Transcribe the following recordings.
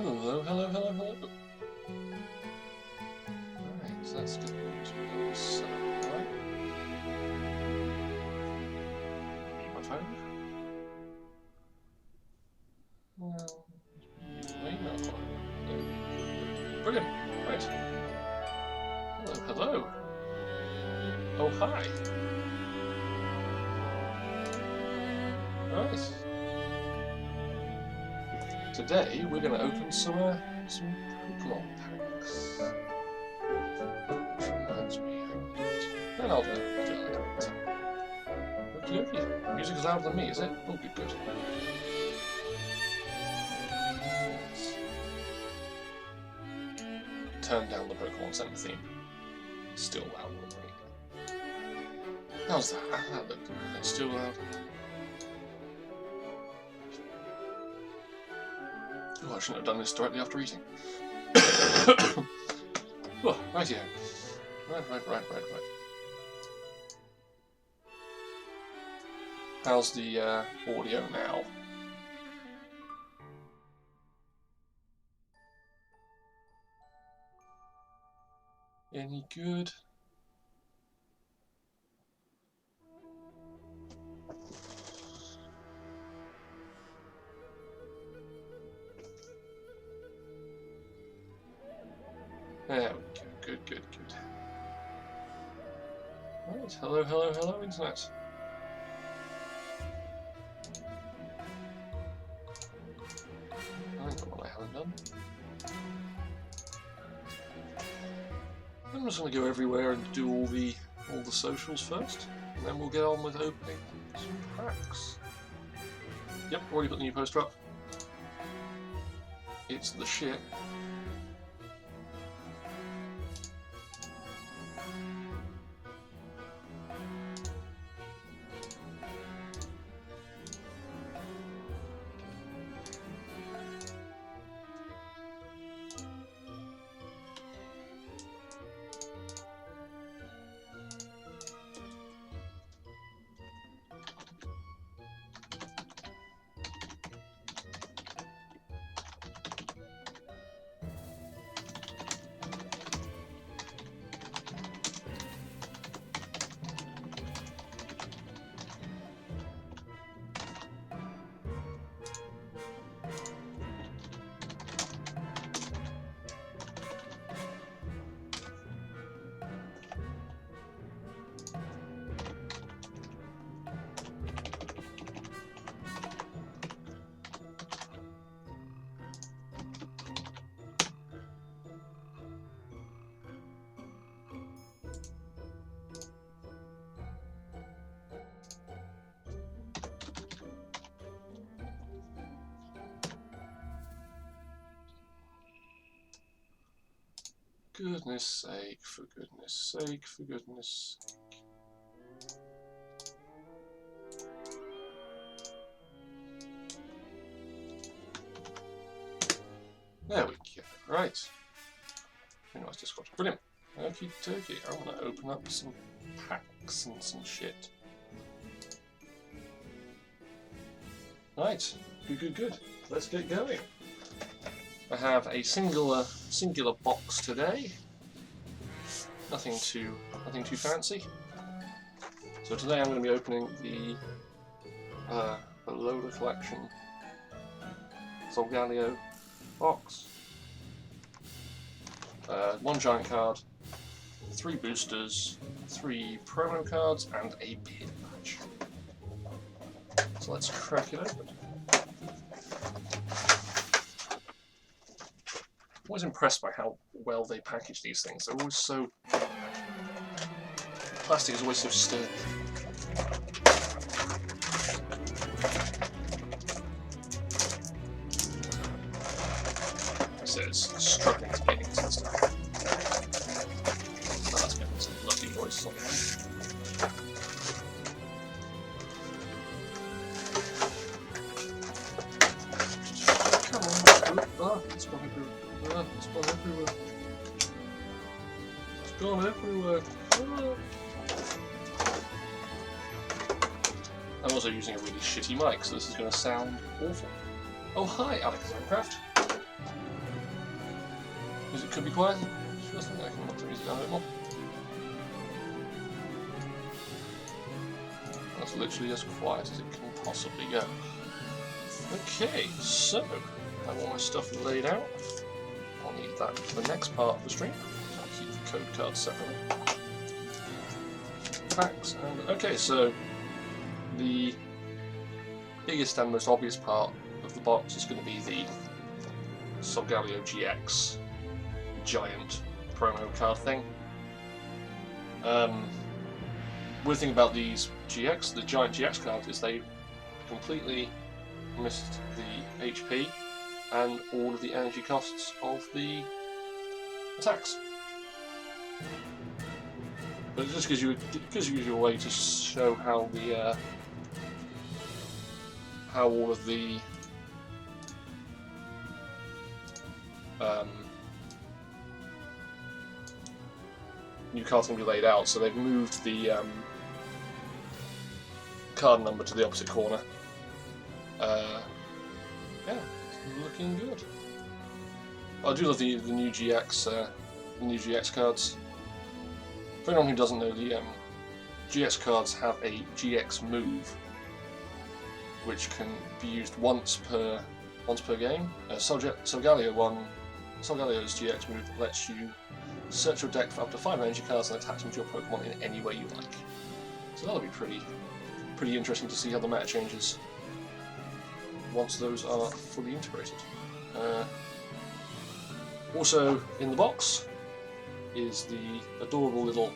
Hello, hello, hello, hello. Alright, so that's good news. So, alright. Need my phone. Well, use my email phone. Brilliant. Right. Hello, hello. Oh, hi. Right. Today we're going to open some Pokemon packs. Which reminds me, then I'll do it later. Okie dokie. Music is louder than me, is it? Oh, good, good. Turn down the Pokemon Center theme. Still louder than me. How's that? That looked still loud. Oh, I shouldn't have done this directly after eating. Oh, right here. Right. How's the audio now? Any good? There we go. Good. Right, hello, internet. I know what I haven't done. I'm just going to go everywhere and do all the socials first, and then we'll get on with opening some packs. Yep, already put the new poster up. It's the shit. Goodness sake, for goodness sake. There we go. Right. Very nice Discord. Brilliant. Okie dokie. I'm going to open up some packs and some shit. Right. Good. Let's get going. I have a singular box today. Nothing too fancy. So today I'm going to be opening the Alola Collection Solgaleo box. 1 giant card, 3 boosters, 3 promo cards, and a pin badge. So let's crack it open. I'm always impressed by how well they package these things. They're always so... Plastic is always so sturdy. So it's struggling to get into stuff. Oh, that's getting some lovely voice on there. Come on. Oh, it's gone everywhere. It's gone everywhere. Oh. I'm also using a really shitty mic, so this is going to sound awful. Oh, hi, Alex Minecraft. could be quite interesting. I can knock the music down a bit more. That's literally as quiet as it can possibly go. Okay, so I have all my stuff laid out. I'll need that for the next part of the stream. I'll keep the code cards separately. Packs and okay, so the biggest and most obvious part of the box is going to be the Solgaleo GX giant promo card thing. Weird thing about these GX, the giant GX cards, is they completely missed the HP and all of the energy costs of the attacks. But it just gives you a way to show how the how all of the new cards can be laid out. So they've moved the card number to the opposite corner. Yeah, it's looking good. I do love the new GX cards. For anyone who doesn't know, the GX cards have a GX move, which can be used once per game. Solgaleo's GX move lets you search your deck for up to 5 energy cards and attach them to your Pokemon in any way you like. So that'll be pretty interesting to see how the meta changes once those are fully integrated. Also in the box is the adorable little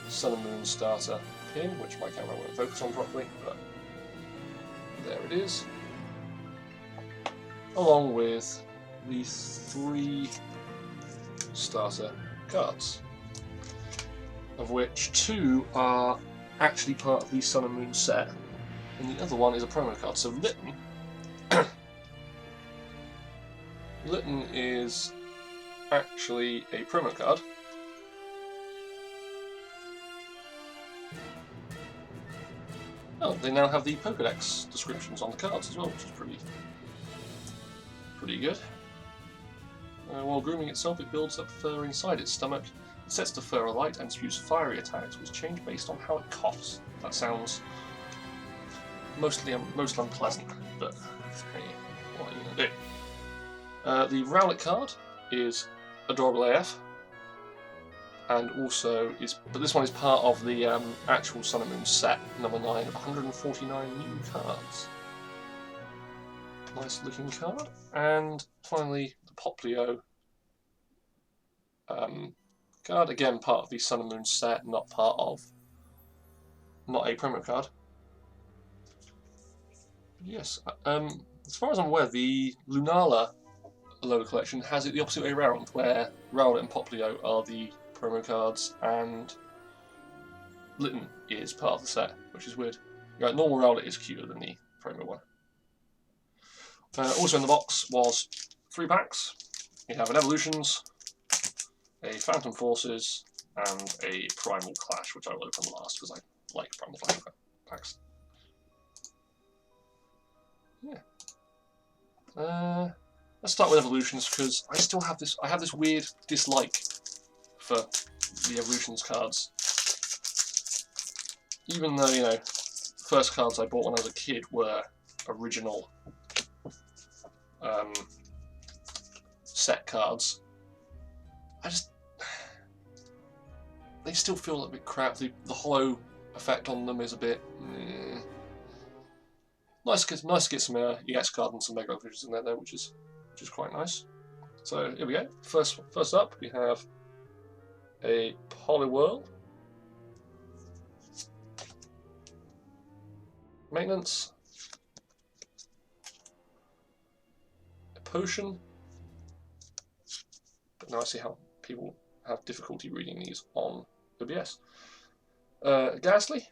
Sun and Moon starter pin, which my camera won't focus on properly, but there it is. Along with the 3 starter cards, of which 2 are actually part of the Sun and Moon set, and the other one is a promo card. So Litten, Litten is actually a promo card. Oh, they now have the Pokedex descriptions on the cards as well, which is pretty good. While grooming itself, it builds up fur inside its stomach. It sets the fur alight and spews fiery attacks, which change based on how it coughs. That sounds most unpleasant, but hey, what are you gonna do? The Rowlet card is adorable AF, and also but this one is part of the actual Sun and Moon set, number 9 of 149 new cards. Nice looking card. And finally, the Poplio card, again part of the Sun and Moon set, not a promo card. But yes, as far as I'm aware, the Lunala Alola collection has it the opposite way around, where Rowlet and Poplio are the promo cards and Litten is part of the set, which is weird. Right, normal Rowlet is cuter than the promo one. Also in the box was 3 packs. You have an Evolutions, a Phantom Forces, and a Primal Clash, which I will open last because I like Primal Clash packs. Yeah. Let's start with Evolutions because I have this weird dislike for the Evolutions cards. Even though, the first cards I bought when I was a kid were original set cards, they still feel a bit crap. The hollow effect on them is a bit nice to get some EX cards and some Mega Evolutions in there though, which is quite nice. So here we go. First up we have a Poliwhirl, Maintenance, a Potion. But now I see how people have difficulty reading these on OBS. Ghastly,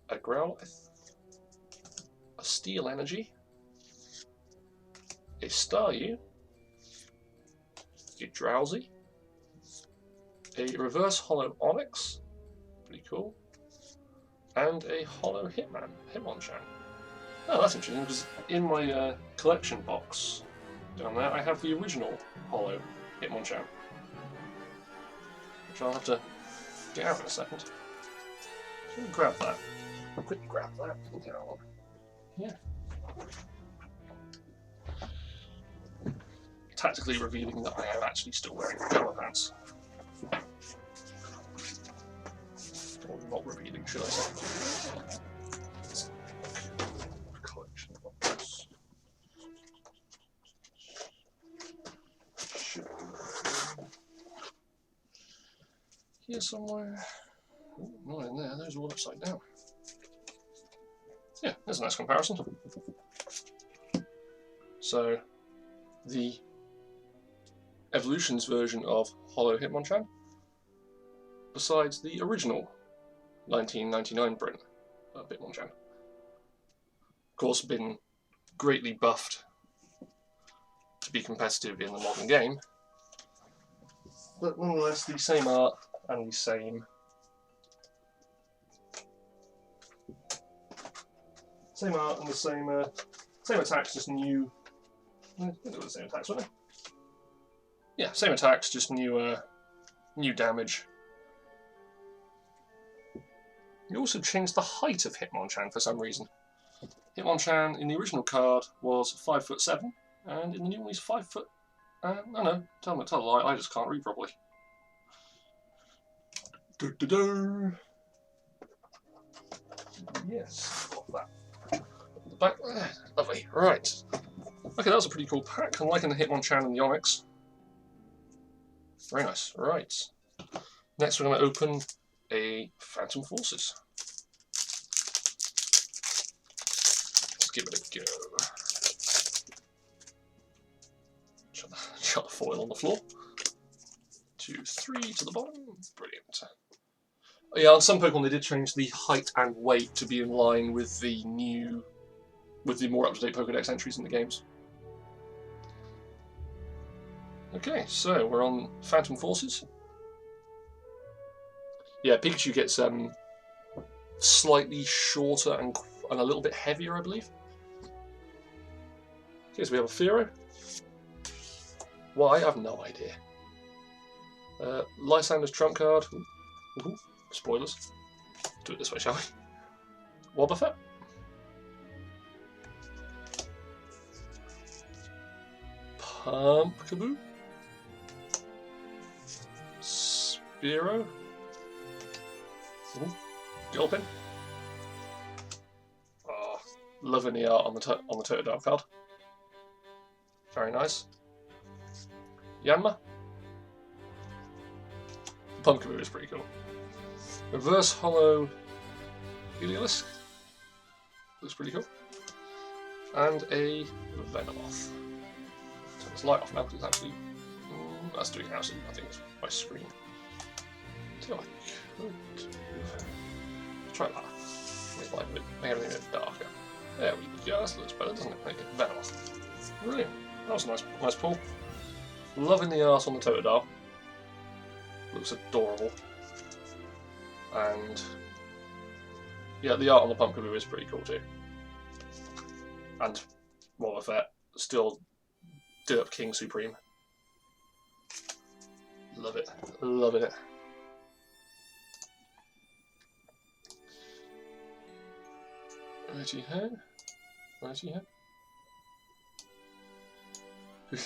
a Growlithe, a Steel Energy, a Staryu, a Drowsy, a Reverse Hollow Onix, pretty cool, and a Hollow Hitmonchan. Oh, that's interesting because in my collection box, Down there, I have the original Hollow Hitmonchan, which I'll have to get out in a second. So let me grab that. I'll quickly grab that and get on. Yeah. Tactically revealing that I am actually still wearing pajama pants. Or not revealing, should I say. Collection of books. Here somewhere. Ooh, not in there, those are all upside down. Yeah, there's a nice comparison. So, the Evolutions version of Hollow Hitmonchan, besides the original 1999 print of Hitmonchan. Of course, been greatly buffed to be competitive in the modern game, but nonetheless the same art and the same art and the same attacks, just new. I think it was the same attacks, weren't they? Yeah, same attacks, just new damage. You also changed the height of Hitmonchan for some reason. Hitmonchan in the original card was 5'7", and in the new one he's 5 foot. No, tell a lie, I just can't read properly. Yes, got that. The back there, lovely. Right. Okay, that was a pretty cool pack. I'm liking the Hitmonchan and the Onix. Very nice. Right. Next, we're going to open a Phantom Forces. Let's give it a go. Shut the foil on the floor. 2, 3 to the bottom. Brilliant. Oh, yeah, on some Pokemon they did change the height and weight to be in line with the more up-to-date Pokedex entries in the games. Okay, so we're on Phantom Forces. Yeah, Pikachu gets slightly shorter and a little bit heavier, I believe. Okay, so we have a Fearow. Why? I have no idea. Lysander's trump card. Ooh, spoilers. Let's do it this way, shall we? Wobbuffet. Pumpkaboo. Spearow. Gulpin. Oh, loving the art on the Totodile card. Very nice. Yanma. Pumpkaboo is pretty cool. Reverse Hollow Heliolisk. Looks pretty cool. And a Venomoth. Turn this light off now because it's actually. That's doing acid, I think it's my screen. So I could try that. Make everything a bit darker. There we go. That looks better, doesn't it? Make it Venomoth. Brilliant. That was a nice pull. Loving the art on the Totodile. Looks adorable. And yeah, the art on the Pumpkaboo is pretty cool too. And Wobbuffet still did up King Supreme. Love it. Loving it. Righty ho. Righty ho.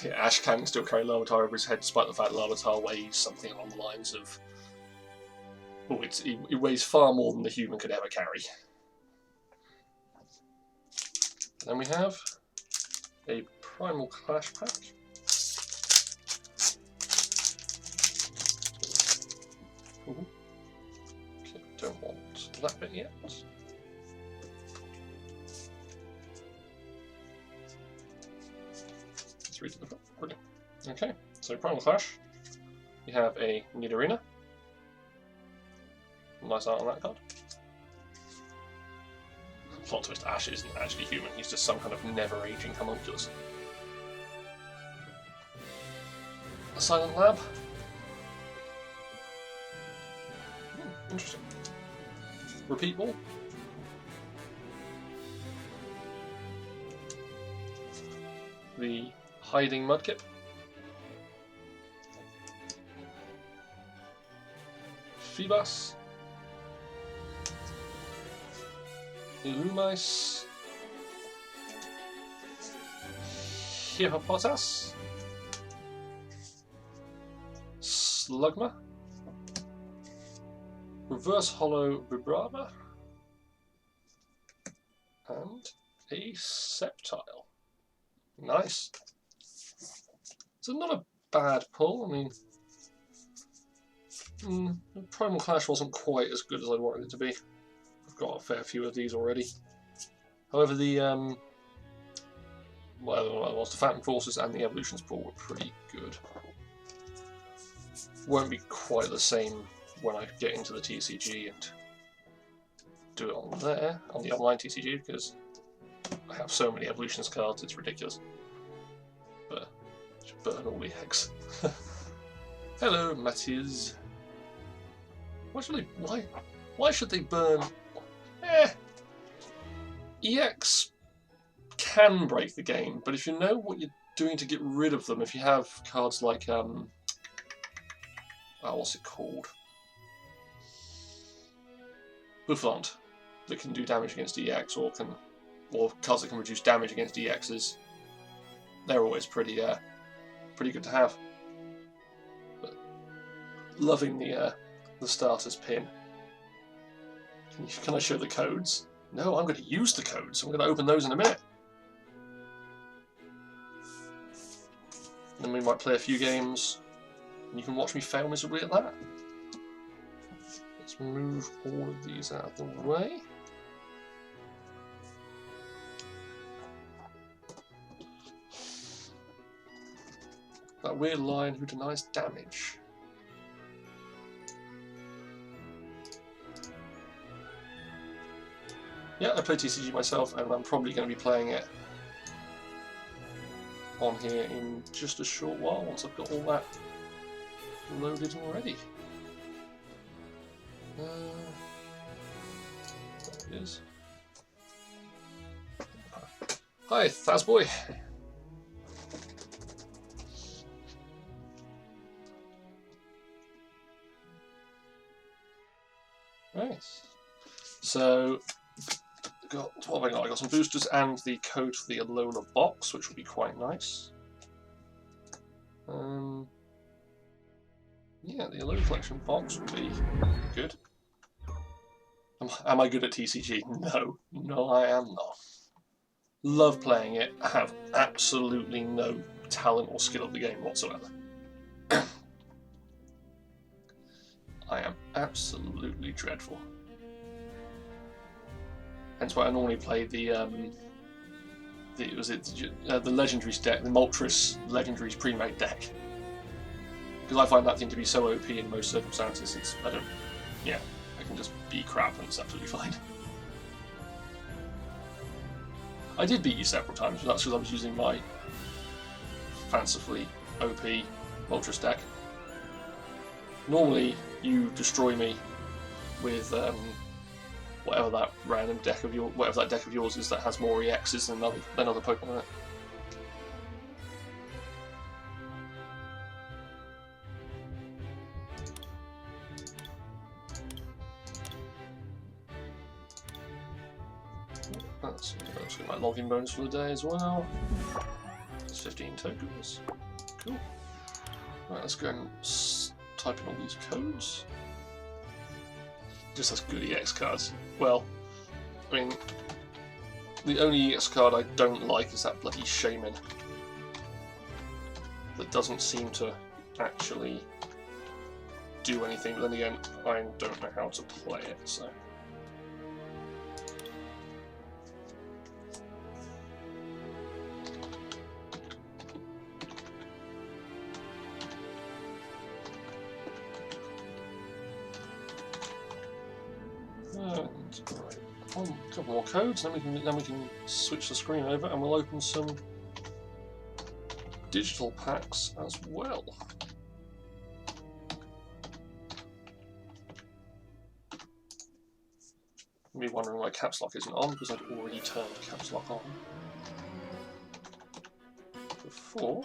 Yeah, Ash can still carry Larvitar over his head despite the fact that Larvitar weighs something along the lines of... Oh, it weighs far more than the human could ever carry. Then we have a Primal Clash pack. Ooh. Okay, don't want that bit yet. Three to the front. Brilliant. Okay, so Primal Clash. We have a Nidorina. Nice art on that card. Plot twist, Ash isn't actually human, he's just some kind of never-aging homunculus. A Silent Lab. Interesting. Repeat Ball. The hiding Mudkip. Feebas. Illumise. Hippopotas. Slugma. Reverse Hollow Vibrava. And a Sceptile. Nice. It's not a bad pull. I mean, Primal Clash wasn't quite as good as I wanted it to be. I've got a fair few of these already. However, the the Phantom Forces and the Evolutions pool were pretty good. Won't be quite the same when I get into the TCG and do it on there, on the online TCG, because I have so many Evolutions cards, it's ridiculous. But I should burn all the eggs. Hello, Matthias. Why should they burn? EX can break the game, but if you know what you're doing to get rid of them, if you have cards like what's it called? Bufflant that can do damage against EX, or cards that can reduce damage against EXs, they're always pretty good to have. But loving the starter's pin. Can I show the codes? No, I'm going to use the codes. I'm going to open those in a minute. Then we might play a few games, and you can watch me fail miserably at that. Let's move all of these out of the way. That weird lion who denies damage. Yeah, I play TCG myself, and I'm probably going to be playing it on here in just a short while, once I've got all that loaded already. There it is. Hi, Thazboy. Nice. So, what have I got? I got some boosters and the code for the Alola box, which will be quite nice. Yeah, the Alola collection box will be good. Am I good at TCG? No, I am not. Love playing it. I have absolutely no talent or skill of the game whatsoever. I am absolutely dreadful. Hence why I normally play the Legendaries deck, the Moltres Legendaries pre-made deck. Because I find that thing to be so OP in most circumstances, I can just be crap and it's absolutely fine. I did beat you several times, but that's because I was using my fancifully OP Moltres deck. Normally, you destroy me with whatever that random deck of yours is that has more EXs than other Pokemon in it. That's my login bonus for the day as well. That's 15 tokens. Cool. Right, let's go and type in all these codes. Just has good EX cards. Well, I mean, the only EX card I don't like is that bloody Shaman. That doesn't seem to actually do anything, but then again, I don't know how to play it, so. A couple more codes, then we can switch the screen over, and we'll open some digital packs as well. You'll be wondering why Caps Lock isn't on, because I'd already turned Caps Lock on. 4.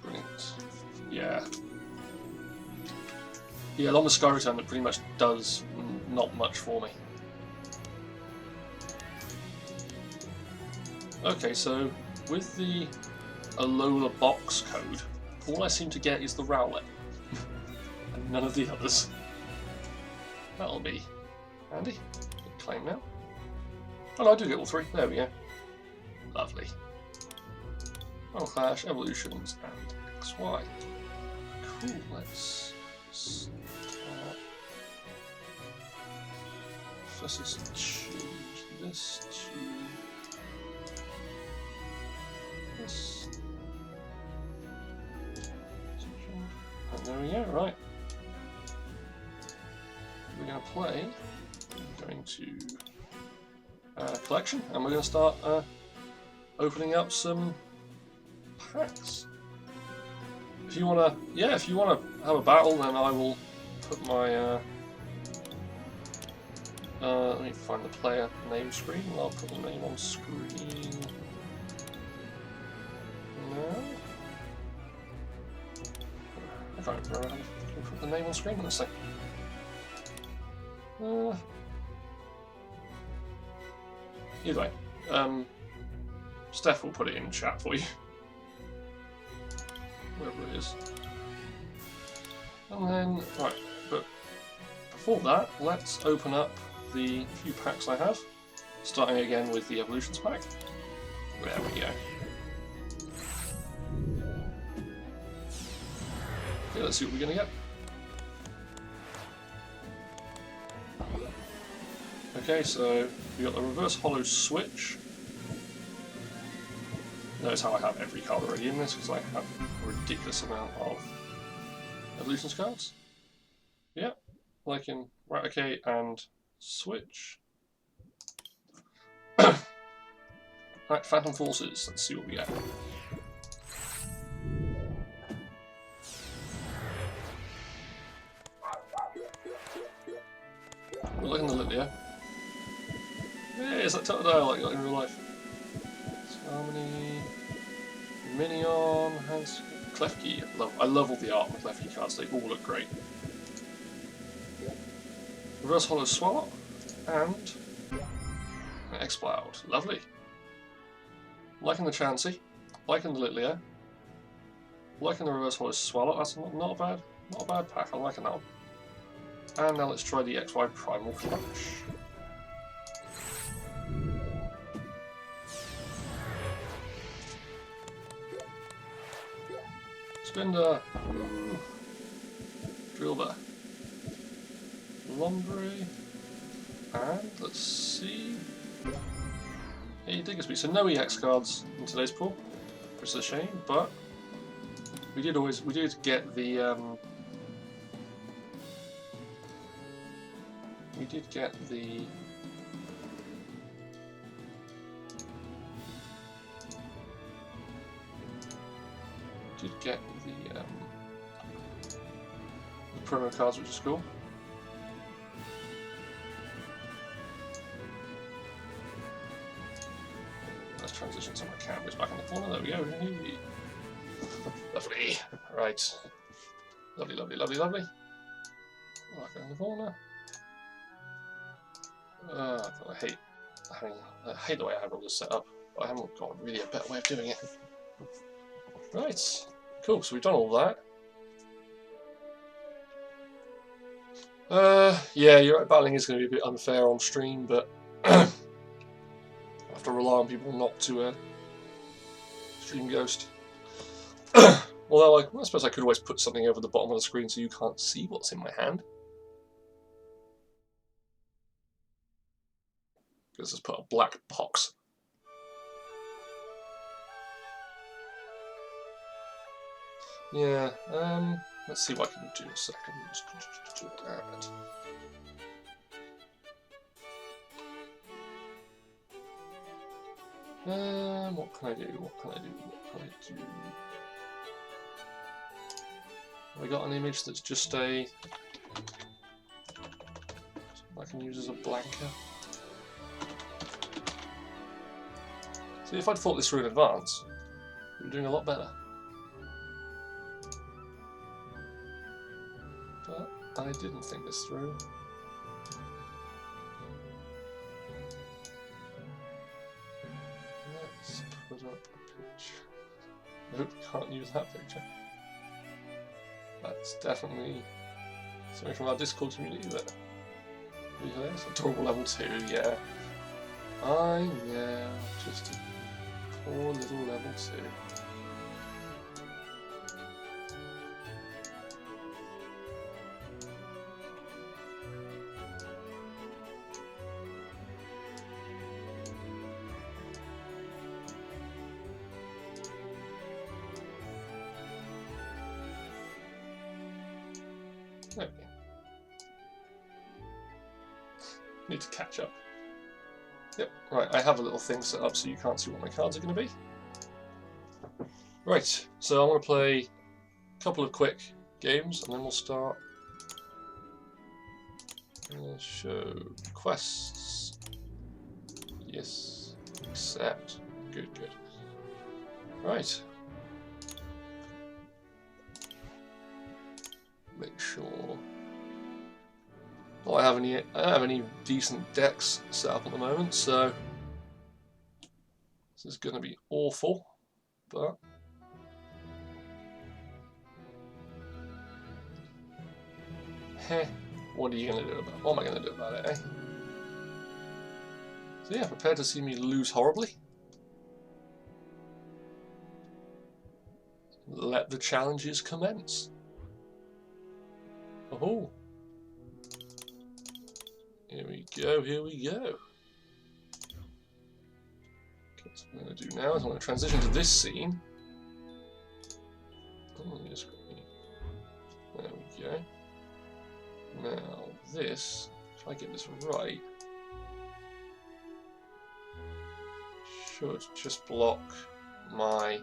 Brilliant. Yeah. Yeah, along the Sky Return, it pretty much does not much for me. Okay, so with the Alola box code, all I seem to get is the Rowlet, and none of the others. That'll be handy. Good claim now. Oh no, I do get all 3. There we go. Lovely. Final Clash, Evolutions, and XY. Cool, let's start. First, let's change this to this. And there we go, right. We're going to play. We're going to collection, and we're going to start opening up some packs. If you want to, yeah, if you want to have a battle, then I will put my. Let me find the player name screen, and I'll put the name on screen. No. I can't remember how to put the name on screen. Let's see. Either way, Steph will put it in chat for you. Wherever it is. And then, right, but before that, let's open up the few packs I have. Starting again with the Evolutions pack. There we go. Okay, let's see what we're going to get. Okay, so we got the Reverse Holo Switch. Notice how I have every card already in this because I have a ridiculous amount of Evolutions cards. Yeah, like in right, okay, and Switch. Right, Phantom Forces. Let's see what we get. We're looking at Lilia. Hey, it's that Totodile like in real life. Harmony, Minion, Hans, Klefki. I love all the art on the Klefki cards. They all look great. Reverse Holo Swallow and an Exploud. Lovely. Liking the Chansey, liking the Lilia, liking the Reverse Holo Swallow. That's not a bad pack. I'm liking that one. And now let's try the XY Primal Clutch. Spinder, Drillbur, Lombre, and let's see. Hey, Diggersby. So no EX cards in today's pool, which is a shame, but we did get the the promo cards, which is cool. Let's transition some of the cameras back in the corner. There we go. Lovely. Right. Lovely, lovely, lovely, lovely. Back in the corner. I hate the way I have all this set up, but I haven't got really a better way of doing it. Right. Cool. So we've done all that. Yeah, you're right, battling is going to be a bit unfair on stream, but I have to rely on people not to stream Ghost. Although, I suppose I could always put something over the bottom of the screen so you can't see what's in my hand. Let's just put a black box. Yeah, let's see what I can do a second. What can I do? What can I do? What can I do? Have I got an image that's just I can use as a blanker? See, if I'd thought this through in advance, we'd be doing a lot better. But I didn't think this through. Let's put up a picture. Nope, can't use that picture. That's definitely something from our Discord community that it's adorable level 2, yeah. I know, just a poor little level 2. There we go. Need to catch up. Yep, right, I have a little thing set up so you can't see what my cards are going to be. Right, so I'm going to play a couple of quick games and then we'll start. Show quests. Yes, accept. Good, good. Right. Make sure. Well, I don't have any decent decks set up at the moment, so this is going to be awful. But what are you going to do about it? What am I going to do about it, eh? So yeah, prepare to see me lose horribly. Let the challenges commence. Oh. Here we go, here we go. Okay, so what I'm going to do now is I'm going to transition to this scene. Oh, yes, there we go. Now this, if I get this right, should just block my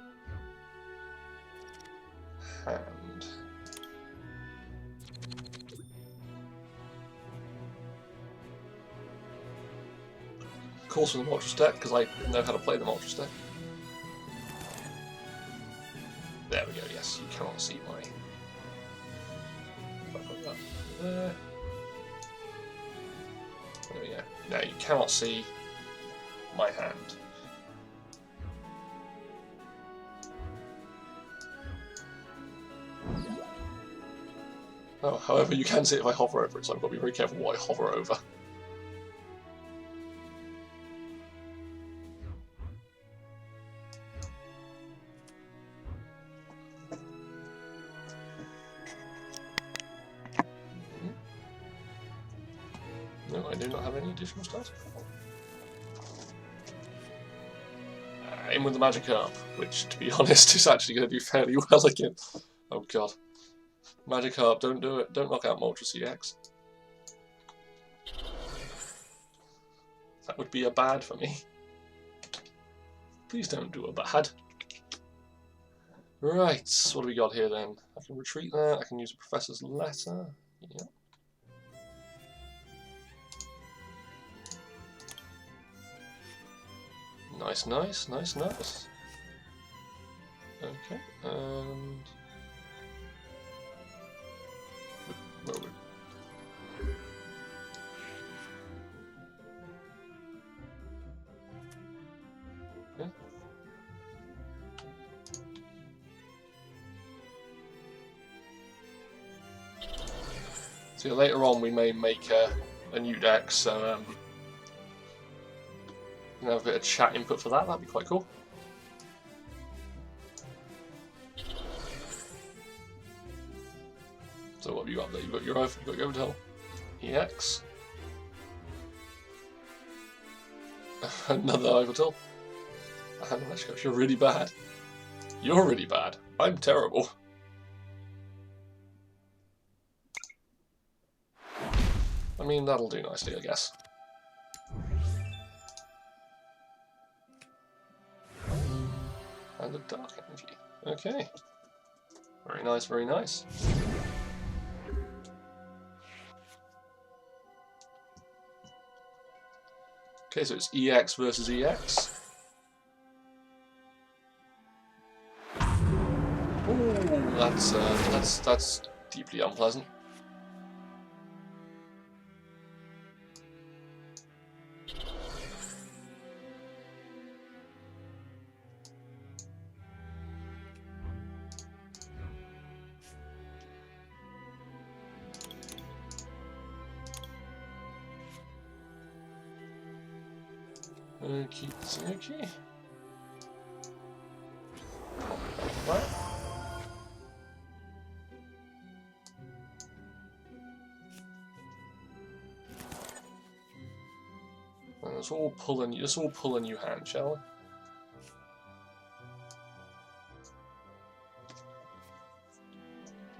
hand. Of course, with the Moltres deck, because I know how to play the Moltres deck. There we go, yes, you cannot see my... If I put that there. There we go. Now you cannot see my hand. Oh, however, you can see it if I hover over it, so I've got to be very careful what I hover over. No, I do not have any additional stuff. In with the Magikarp, which, to be honest, is actually going to do fairly well again. Oh god. Magikarp, don't do it. Don't knock out Moltres EX. That would be a bad for me. Please don't do a bad. Right, what do we got here then? I can retreat that, I can use a Professor's Letter. Yep. Nice, nice, nice, nice. Okay, and... Where are we? Okay. So later on we may make a new deck, so we can have a bit of chat input for that, that'd be quite cool. So what have you got there? You've got your Yveltal EX. Another Yveltal. And Leshkosh, you're really bad. You're really bad. I'm terrible. I mean, that'll do nicely, I guess. And a Dark Energy. Okay. Very nice, very nice. Okay, so it's EX versus EX. That's deeply unpleasant. Okay, okay. Right. Let's all pull a new hand, shall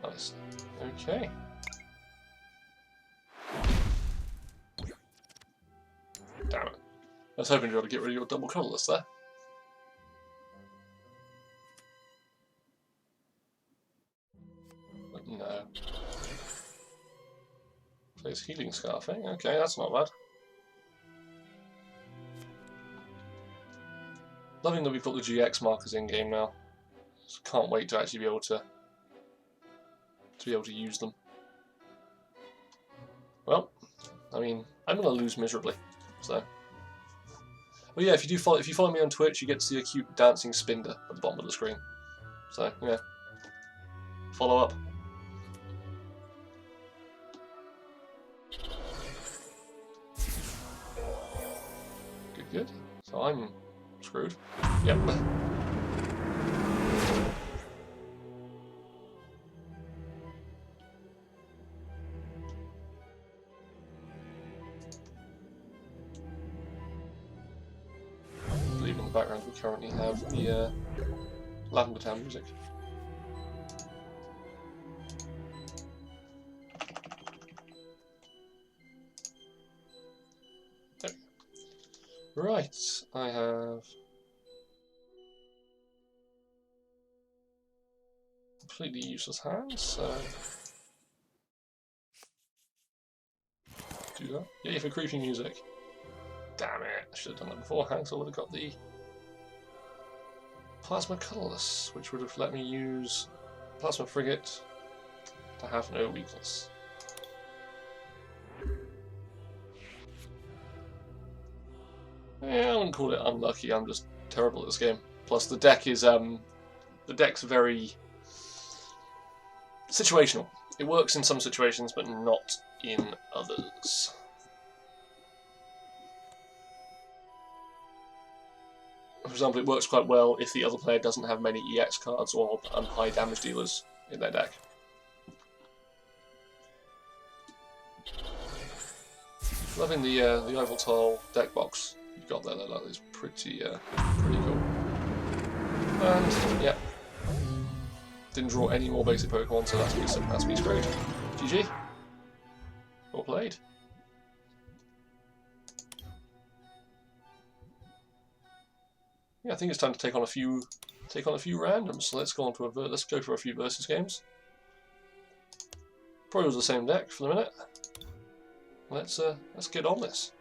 we? Nice. Okay. Damn it. I was hoping to be able to get rid of your double colourless there. But no. Plays healing scarf, eh? Okay, that's not bad. Loving that we've got the GX markers in game now. So can't wait to actually be able to use them. Well, I mean, I'm gonna lose miserably, so. Well, yeah, if you follow me on Twitch, you get to see a cute dancing Spinder at the bottom of the screen. So yeah, follow up. Good, good. So I'm screwed. Yep. I believe in the background we currently have the Lavender Town music. Right, I have completely useless hands, so do that. Yay for creepy music. Damn it, I should have done that beforehand, so I would have got the Plasma Colourless, which would have let me use Plasma Frigate to have no weakness. Yeah, I wouldn't call it unlucky, I'm just terrible at this game. Plus the deck is the deck's very situational. It works in some situations but not in others. For example, it works quite well if the other player doesn't have many EX cards or high damage dealers in their deck. Loving the Yveltal deck box you've got there. That is pretty cool. And yeah, didn't draw any more basic Pokemon, so that's me screwed. GG. Well played. Yeah, I think it's time to take on a few randoms. So let's go on to let's go for a few versus games. Probably was the same deck for the minute. Let's get on this.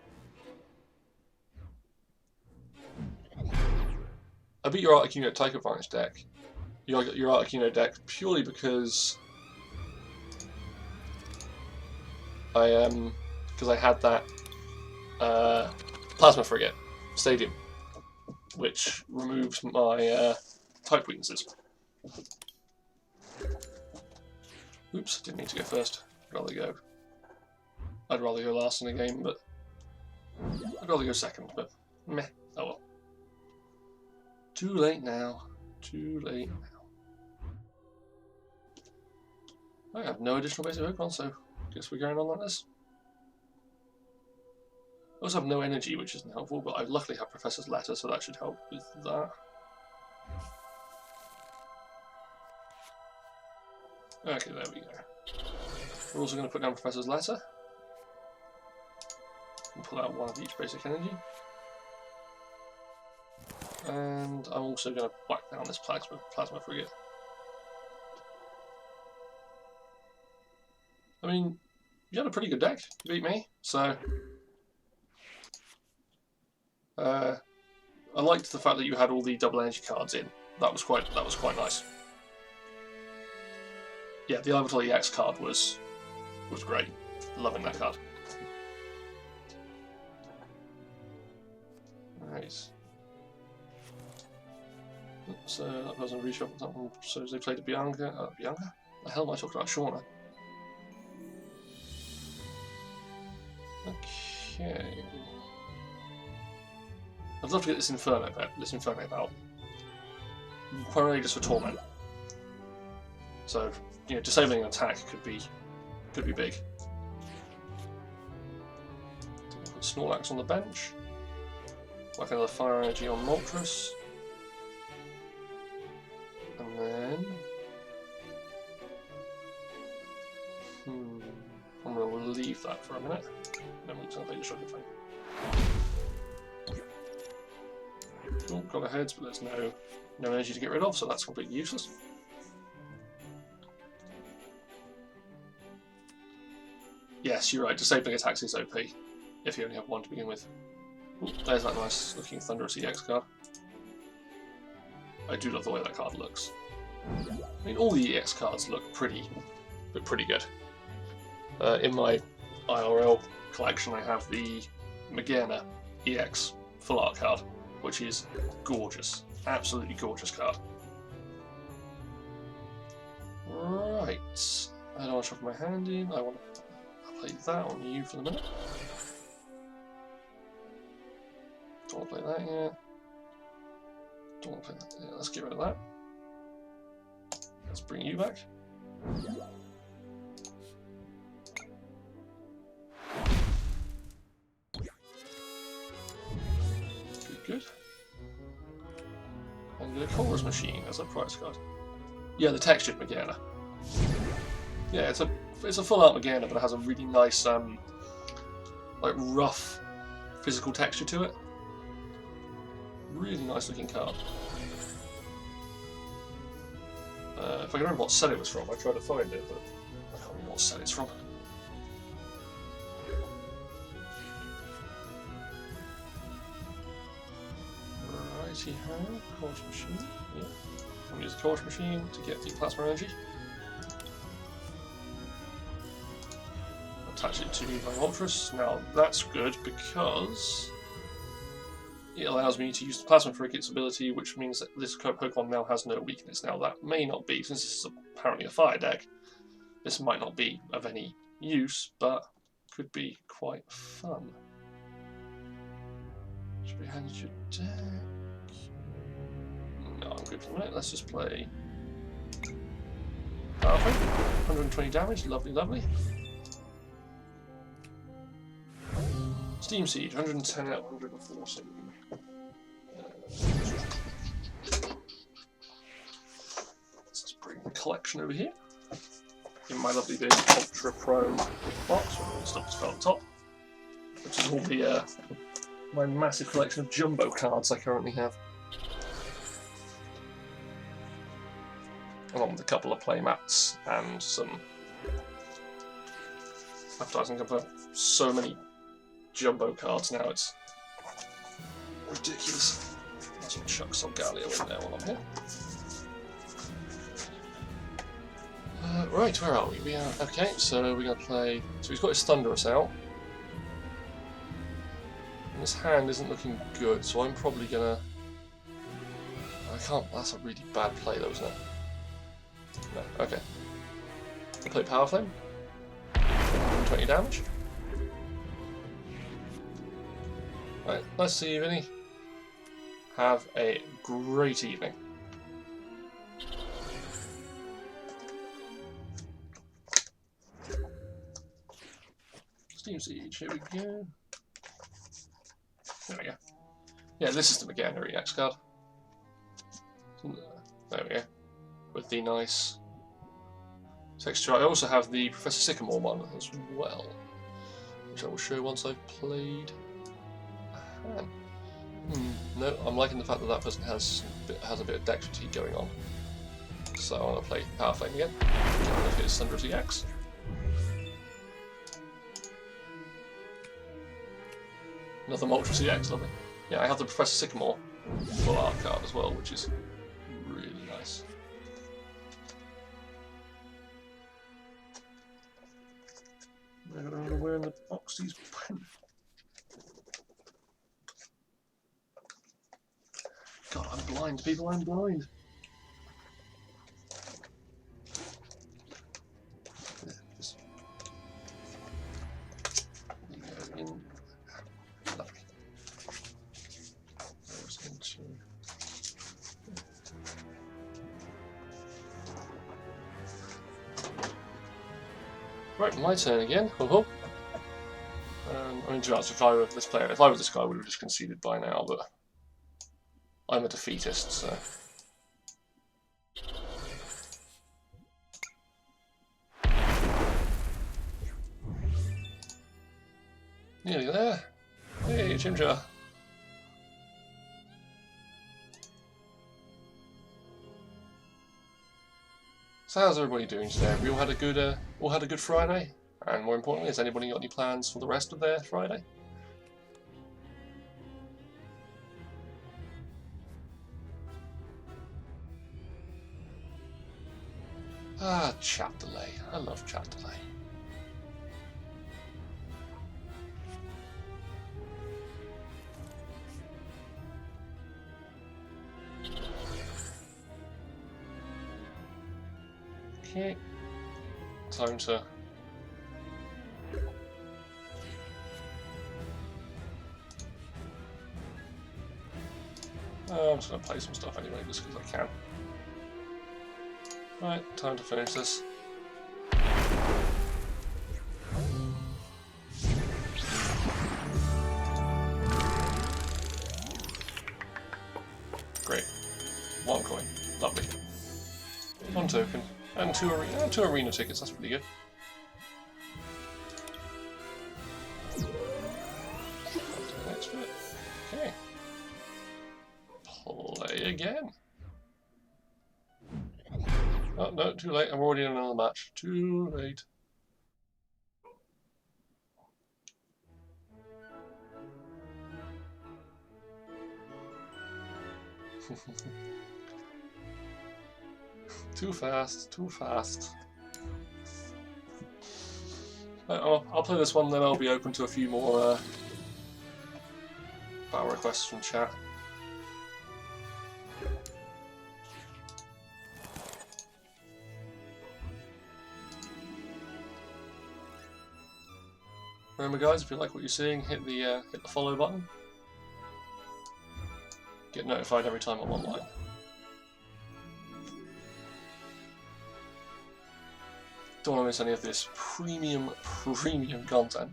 I beat your Articuno Tycho Vanish deck. Your Articuno deck purely because I had that Plasma Frigate Stadium, which removes my type weaknesses. Oops, didn't need to go first. I'd rather go last in the game, but I'd rather go second, but meh, oh well. Too late now. Too late now. I have no additional basic Pokemon, so I guess we're going on like this. I also have no energy, which isn't helpful, but I luckily have Professor's Letter, so that should help with that. Okay, there we go. We're also going to put down Professor's Letter. And pull out one of each basic energy. And I'm also going to whack down this Plasma Frigate. I mean, you had a pretty good deck to beat me, so I liked the fact that you had all the double energy cards in. That was quite nice. yeah, the Orbital EX card was great. Loving that card. Right. So that doesn't reshuffle that one. So they played a Bianca. Bianca? The hell am I talking about? Shauna. Okay. I'd love to get this Inferno out. Primarily just for Torment. So, you know, disabling an attack could be big. Put Snorlax on the bench. Like another Fire Energy on Moltres. And then... I'm going to leave that for a minute. Then we're going to play the Sugar Flame. Cool, got a heads, but there's no energy to get rid of, so that's completely useless. Yes, you're right, disabling attacks is OP, if you only have one to begin with. Ooh, there's that nice looking Thunderous EX card. I do love the way that card looks. I mean, all the EX cards look pretty good. In my IRL collection I have the Magearna EX Full Art card, which is gorgeous. Absolutely gorgeous card. Right. I don't want to shuffle my hand in. I want to play that on you for the minute. Don't want to play that yet. Don't want to play that. Yeah, let's get rid of that. Let's bring you back. Good. And the Chorus Machine as a prize card. Yeah, the textured Magearna. Yeah, it's a full art Magearna, but it has a really nice, like rough physical texture to it. Really nice looking card. If I can remember what set it was from, I tried to find it, but I can't remember what set it's from. Righty-ho, Chorus Machine. Yeah. I'm going to use the Chorus Machine to get the Plasma Energy. Attach it to my Moltres. Now that's good because it allows me to use the Plasma for its ability, which means that this Pokemon now has no weakness. Now that may not be, since this is apparently a fire deck, this might not be of any use, but could be quite fun. Should be handed your deck. No, I'm good for the minute. Let's just play Powerful. 120 damage, lovely, lovely. Steam Siege, 110 out of 140. Let's just bring the collection over here. In my lovely big Ultra Pro box, where stuff just fell on top. Which is all the my massive collection of jumbo cards I currently have. Along with a couple of playmats and some advertising. I've got so many jumbo cards now, it's ridiculous. Let's chuck Solgaleo in there while I'm here. Right, where are we? We are okay. So we're gonna play. So he's got his Thunderous out, and his hand isn't looking good. So I'm probably gonna. I can't. That's a really bad play, though, isn't it? No. Okay. I'll play Power Flame. 20 damage. Right, let's see you, Vinny. Have a great evening. Steam Siege, here we go. There we go. Yeah, this is the Magearna EX card. There we go. With the nice texture. I also have the Professor Sycamore one as well, which I will show once I've played. No, I'm liking the fact that that person has a bit of dexterity going on. So I want to play Power Flame again. Look at his Thunderous EX. Another Moltres EX, lovely. Yeah, I have the Professor Sycamore full art card as well, which is really nice. the box these pen. God, I'm blind, people, I'm blind. Just go in. Lovely. Goes into. Right, my turn again. Ho ho. I mean, to be honest, if I were this player, if I was this guy, I would have just conceded by now, but I'm a defeatist, so. Nearly there. Hey, Ginger. So how's everybody doing today? We all had a good Friday, and more importantly, has anybody got any plans for the rest of their Friday? Ah, chat delay. I love chat delay. Okay. Time to I'm just going to play some stuff anyway, just because I can. Right, time to finish this. Great. 1 coin. Lovely. 1 token. And 2 arena tickets, that's pretty good. Next bit. Okay. Play again. Oh, no, too late. I'm already in another match. Too late. Too fast, too fast. I'll play this one, then I'll be open to a few more battle requests from chat. Remember, guys, if you like what you're seeing, hit the follow button. Get notified every time I'm online. Don't want to miss any of this premium content.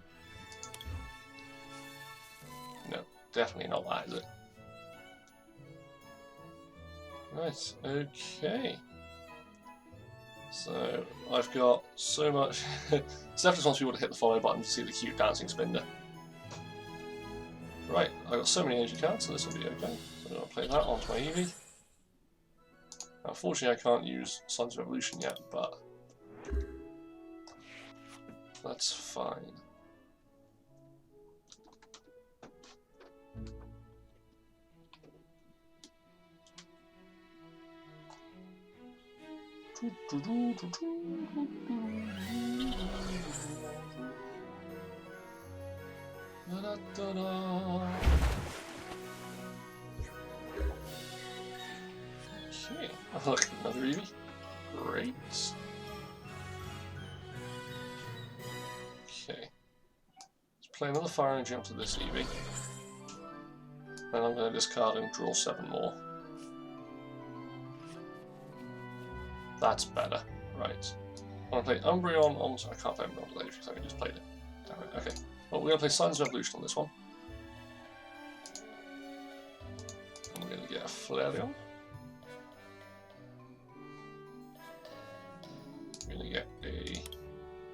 No, definitely not that, is it? Right, okay. So, I've got so much... Steph just wants people to hit the follow button to see the cute dancing spinner. Right, I've got so many energy cards, so this will be okay. So I'll play that onto my Eevee. Unfortunately, I can't use Sons of Revolution yet, but... that's fine. Okay, oh, look, another Eevee. Great. Okay. Let's play another Fire Energy onto this Eevee. Then I'm going to discard and draw 7 more. That's better. Right. I'm going to play Umbreon on... I can't play Umbreon today because I just played it. Damn it. Okay. Well, we're going to play Sons of Revolution on this one. And we're going to get a Flareon. We're going to get a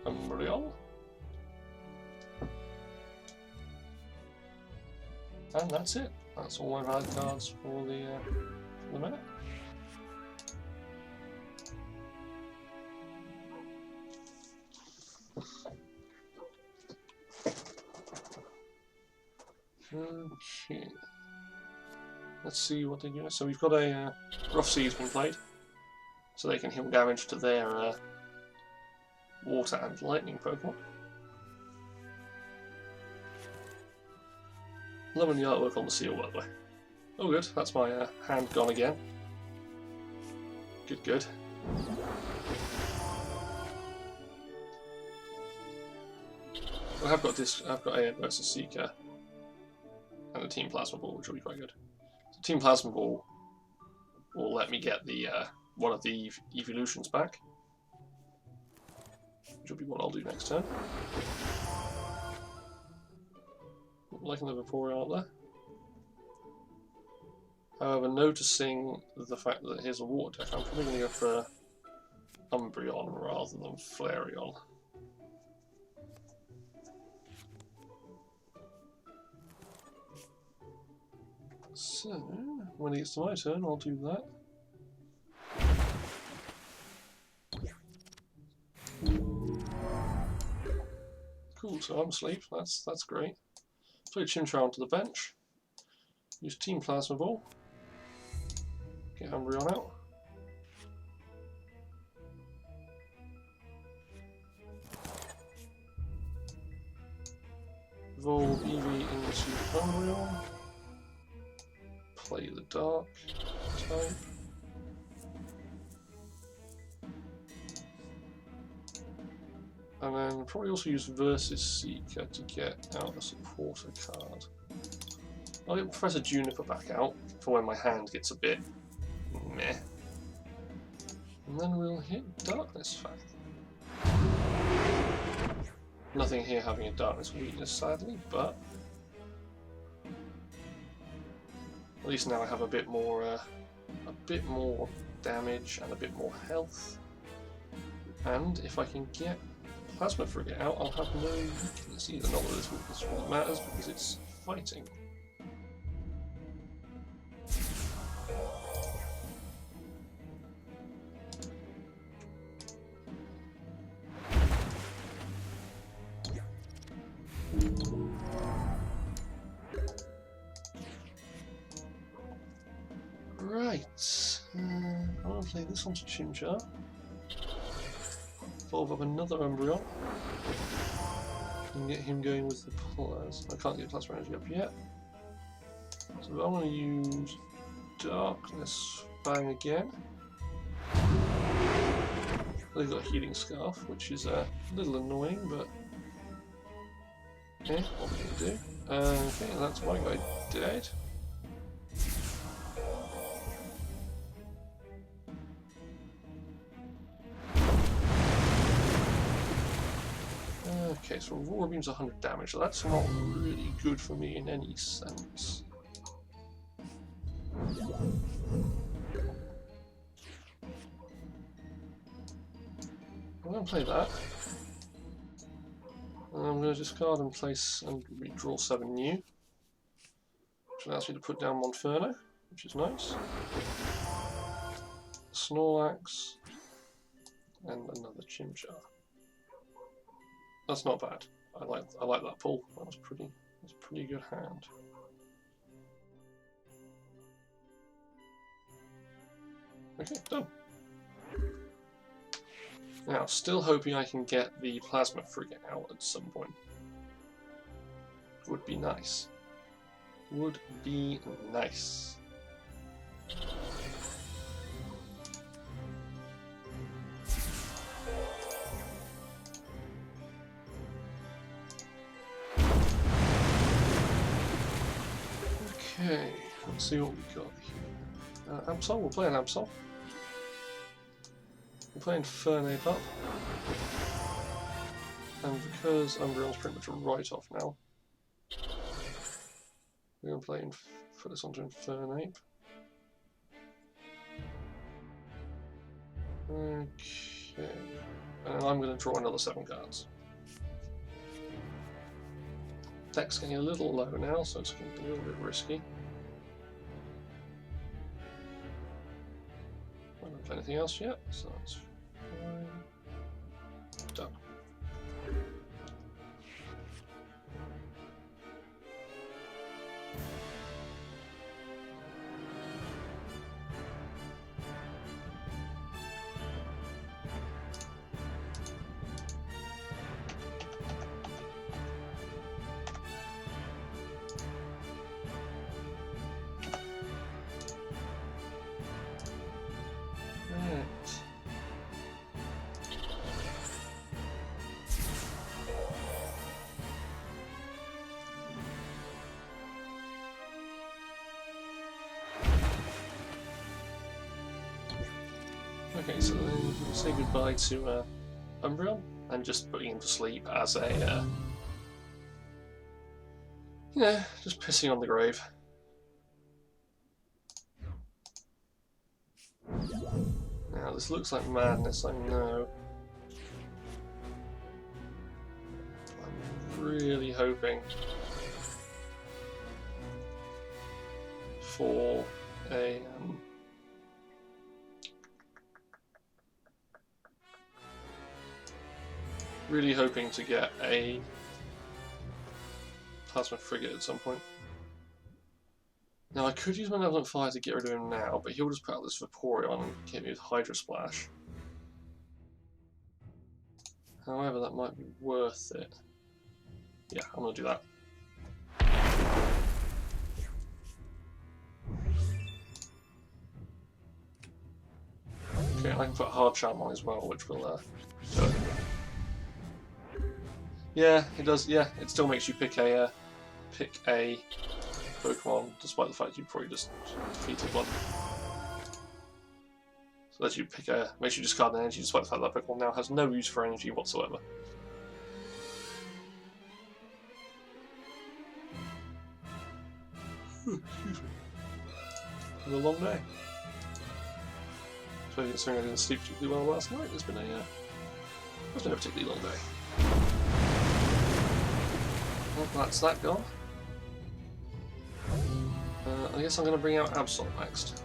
Umbreon. And that's it. That's all my valid cards for the minute. Okay. Let's see what they do. So we've got a Rough Sea's been played, so they can heal damage to their water and lightning Pokemon. Loving the artwork on the seal, by the way. Oh good, that's my hand gone again. Good, good. I have got this. I've got a versus Seeker and a Team Plasma Ball, which will be quite good. So Team Plasma Ball will let me get the one of the evolutions back, which will be what I'll do next turn. Liking the Vaporeon up there. However, noticing the fact that here's a water deck, I'm probably going to go for Umbreon rather than Flareon. So, when it gets to my turn, I'll do that. Cool, so I'm asleep, that's great. Play Chimchar onto the bench. Use Team Plasma Ball. Get Umbreon out. Evolve Eevee into Umbreon. Play the Dark type. And then probably also use Versus Seeker to get out a supporter card. I'll get Professor Juniper back out for when my hand gets a bit meh. And then we'll hit Darkness Fact. Nothing here having a Darkness weakness, sadly, but at least now I have a bit more damage and a bit more health. And if I can get Plasma Frigate out, I'll have no weakness either. Not that this weakness really matters because it's fighting. Right, I'll play this onto Chimchar. Evolve up another Umbreon. And get him going with the Plasma. I can't get Plasma Energy up yet. So I'm going to use Darkness Fang again. They've got Healing Scarf, which is a little annoying, but yeah, what we can do. Okay, that's my guy dead. Okay, so Aurora Beam's 100 damage, so that's not really good for me in any sense. I'm going to play that. And I'm going to discard and place and redraw 7 new. Which allows me to put down Monferno, which is nice. Snorlax. And another Chimchar. That's not bad. I like that pull. That's a pretty good hand. Okay, done. Now, still hoping I can get the Plasma Frigate out at some point. Would be nice. Would be nice. Okay, let's see what we got here. Absol, we'll play an Absol. We're playing Fernape up. And because Umbreon's pretty much a write-off now, we're going to play put this onto Infernape. Okay. And I'm going to draw another 7 cards. Deck's getting a little low now, so it's going to be a little bit risky. I haven't played anything else yet, so that's fine. Done. Okay, so then we'll say goodbye to Umbreon and just putting him to sleep as a, you know, just pissing on the grave. Now, this looks like madness, I know. I'm really hoping for a really hoping to get a plasma frigate at some point. Now I could use Malevolent Fire to get rid of him now, but he'll just put out this Vaporeon and hit me with Hydro Splash. However, that might be worth it. Yeah, I'm gonna do that. Okay, I can put Hard Charm on as well, which will do it. Yeah, it does. Yeah, it still makes you pick a Pokemon, despite the fact you probably just defeated one. So lets you pick makes you discard an energy, despite the fact that Pokemon now has no use for energy whatsoever. Excuse me. It's been a long day. So considering I didn't sleep particularly well last night, it's been a particularly long day. Well, that's that gone. I guess I'm going to bring out Absol next.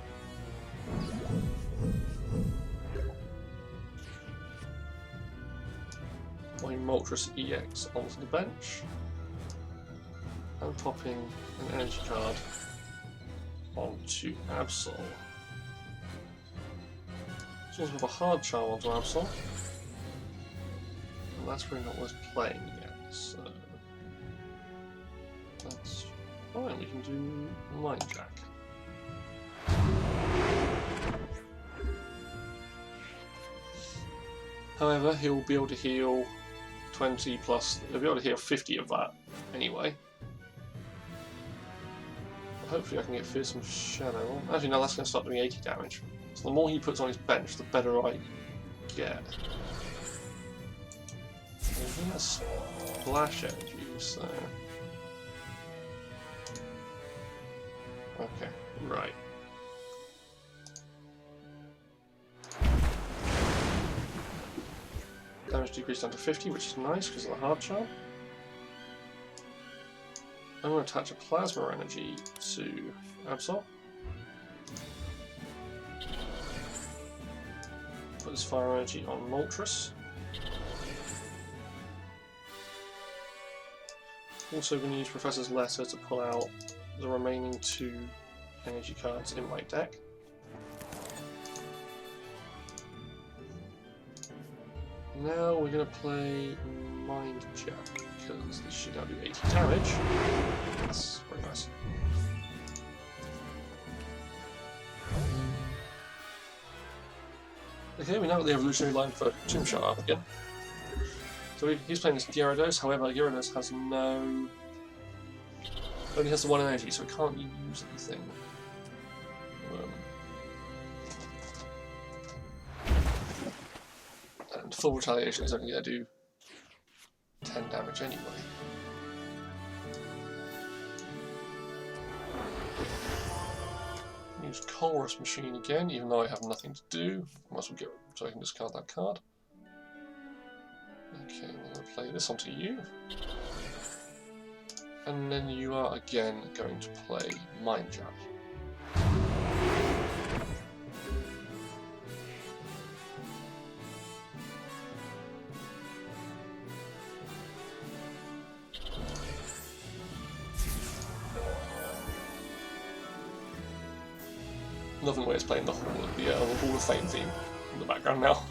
Putting Moltres EX onto the bench. And popping an energy card onto Absol. So also have a Hard Charm onto Absol. And that's really not worth playing yet, so that's fine, we can do Mind Jack. However, he'll be able to heal 20 plus, he'll be able to heal 50 of that anyway. Hopefully I can get Fearsome Shadow. Actually no, that's going to start doing 80 damage. So the more he puts on his bench, the better I get. And he has Splash Energy, so... Okay, right. Damage decreased down to 50, which is nice because of the Hard Charm. I'm going to attach a Plasma Energy to Absol. Put this Fire Energy on Moltres. Also going to use Professor's Letter to pull out the remaining 2 energy cards in my deck. Now we're going to play Mind Jack, because this should now do 80 damage. That's very nice. Okay, we now got the evolutionary line for Chimchar up again. So he's playing this Gyarados, however Gyarados has no... only has the 1 energy, so it can't use anything. And full retaliation is only going to do 10 damage anyway. Use Colress Machine again, even though I have nothing to do. Might as well get so I can discard that card. Okay, I'm going to play this onto you. And then you are again going to play Mind Jack. Loving the way it's playing the Hall of Fame theme in the background now.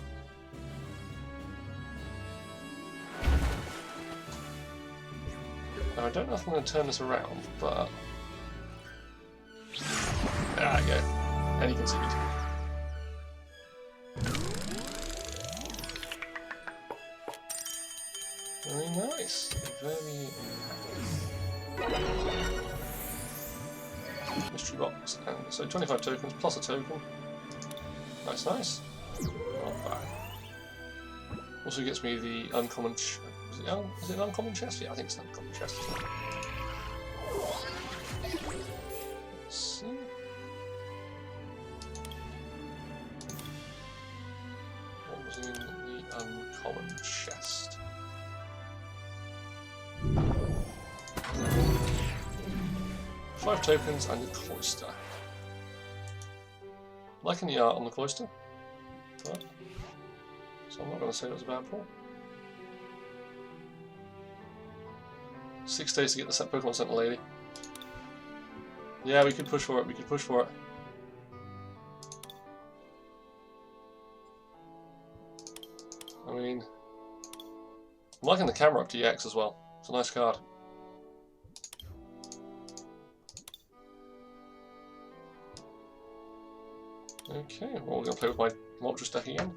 Now I don't know if I'm going to turn this around, but... there we go. And you can see it. Very nice. Very nice. Mystery box, and so 25 tokens plus a token. Nice, nice. Alright. Also gets me the uncommon. Is it an uncommon chest? Yeah, I think it's an uncommon chest. Let's see. What was in the uncommon chest? Five tokens and the cloister. Liking the art on the cloister, but, so I'm not going to say that's a bad pull. 6 days to get the Pokemon Center lady. Yeah, we could push for it, we could push for it. I mean, I'm liking the camera up to EX as well. It's a nice card. Okay, well, we're going to play with my Moltres deck again.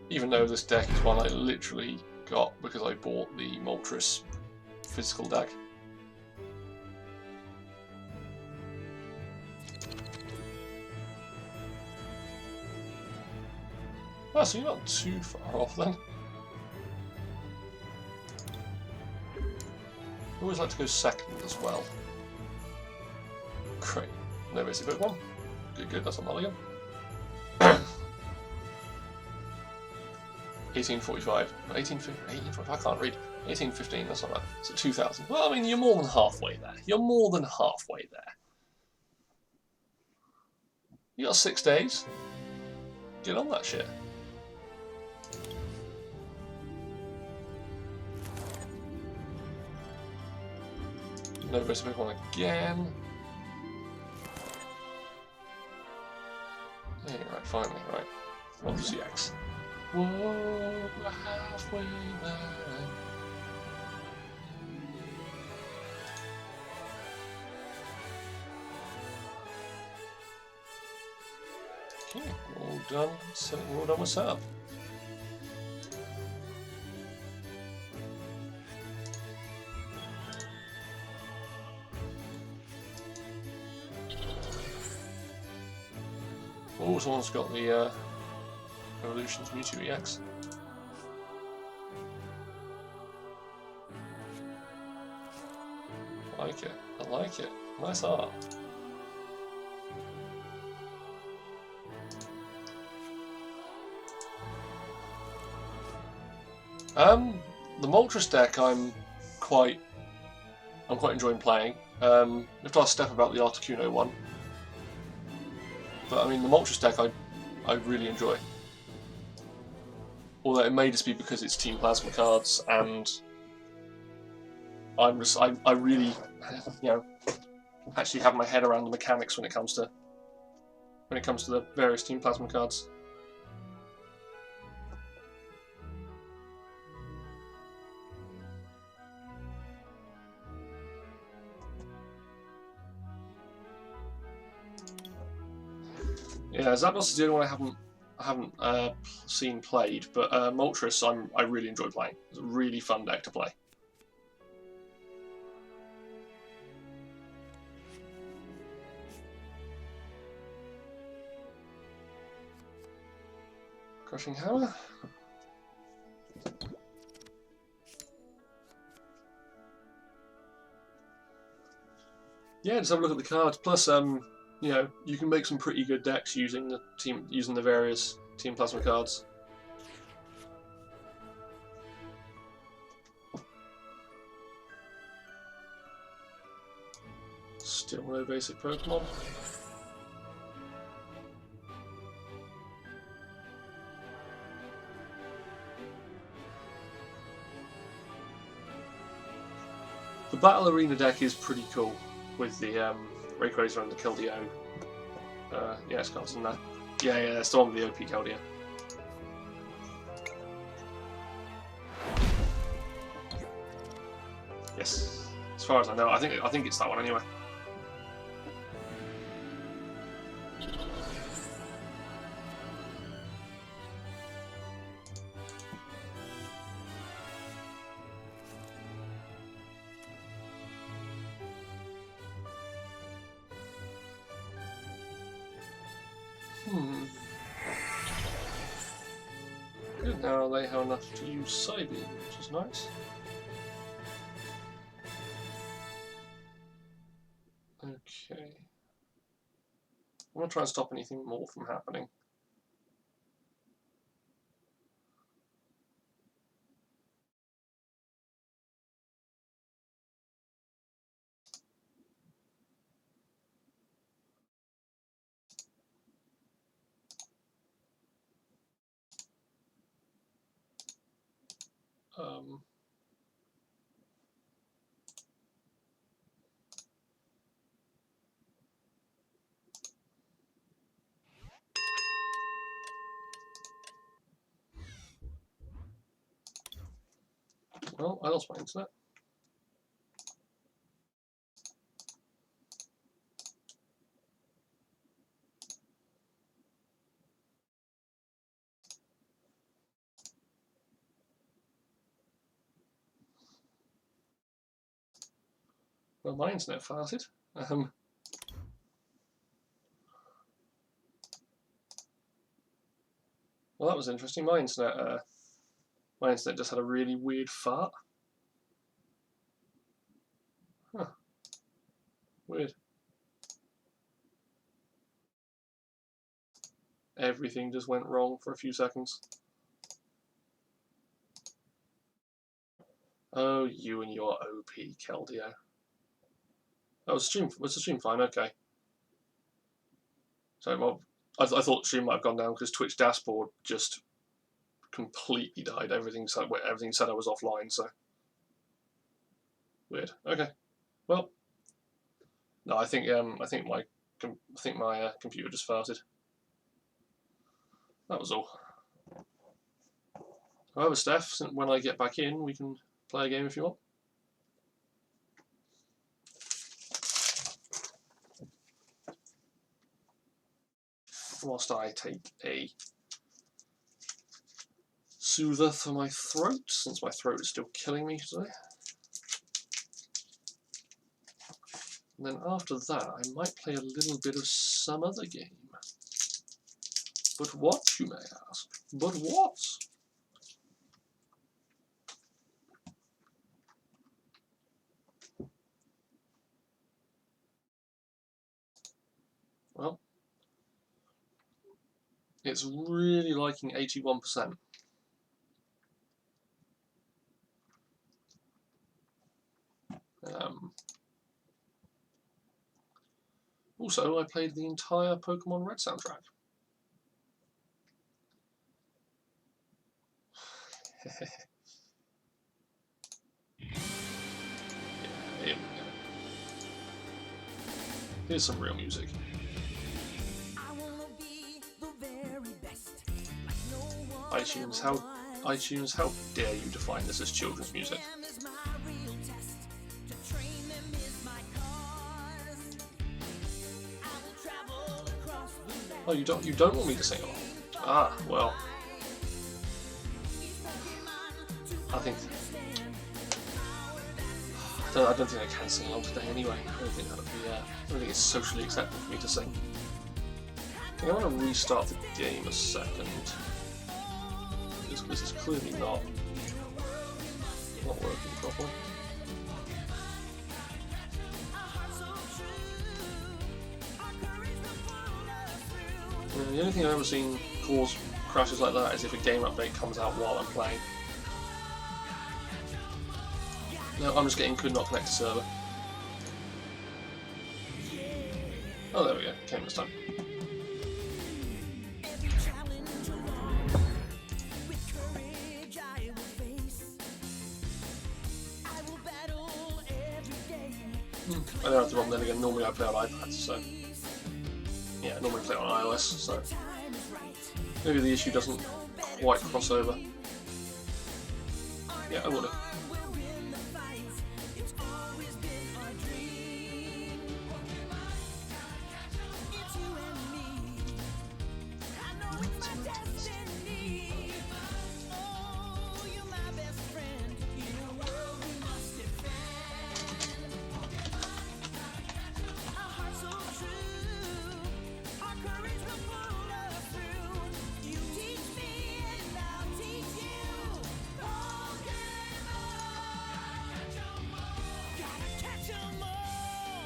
Even though this deck is one I literally got because I bought the Moltres physical deck. Oh, so you're not too far off then. I always like to go second as well. Great. No basic Pokemon. Good, that's a mulligan. 1845. 1845, I can't read. 1815, that's not bad. So 2000. Well, I mean, you're more than halfway there. You're more than halfway there. You got 6 days. Get on that shit. No basic Pokemon again. Yeah, right, finally, right. On to CX. Whoa, we're halfway there. Okay, all done. So we're all done with setup. Oh, someone's got the Evolutions Mewtwo EX. I like it. I like it. Nice art. The Moltres deck I'm quite enjoying playing. You have to ask Steph about the Articuno one. But I mean, the Moltres deck I really enjoy. Although it may just be because it's Team Plasma cards, and I really, you know, actually have my head around the mechanics when it comes to the various Team Plasma cards. Yeah, Zapdos is the only one I haven't seen played, but Moltres I really enjoy playing. It's a really fun deck to play. Crushing Hammer. Yeah, just have a look at the cards. Plus, you know, you can make some pretty good decks using the various Team Plasma cards. Still no basic Pokemon. The Battle Arena deck is pretty cool with the Rayquaza and the Keldeo. Yeah, it's got some there. Yeah, that's the one with the OP Keldeo. Yes, as far as I know, I think it's that one anyway. upgraded. Now they have enough to use Psybeam, which is nice. Okay. I'm going to try and stop anything more from happening. Well, I lost my internet. Well, my internet farted. Well, that was interesting. My internet just had a really weird fart. Huh. Weird. Everything just went wrong for a few seconds. Oh, you and your OP, Keldeo. Oh, was the stream fine? Okay. So, well, I thought the stream might have gone down because Twitch dashboard just completely died. Everything said I was offline. So weird. Okay. Well, no, I think my computer just farted. That was all. However, Steph, when I get back in, we can play a game if you want. Whilst I take a soother for my throat, since my throat is still killing me today. And then after that, I might play a little bit of some other game. But what, you may ask? But what? Well, it's really liking 81%. Also, I played the entire Pokemon Red soundtrack. Yeah, here we go. Here's some real music. iTunes, how dare you define this as children's music? Oh, you don't want me to sing along? Ah, well. I don't think I can sing along today anyway. I don't think it's socially acceptable for me to sing. I want to restart the game a second. This is clearly not working properly. The only thing I've ever seen cause crashes like that is if a game update comes out while I'm playing. No, I'm just getting could not connect to server. Oh, there we go. Came this time. I don't have the ROM then again. Normally I play on iPad, so yeah, I normally play on iOS, so maybe the issue doesn't quite cross over. Yeah, I would have.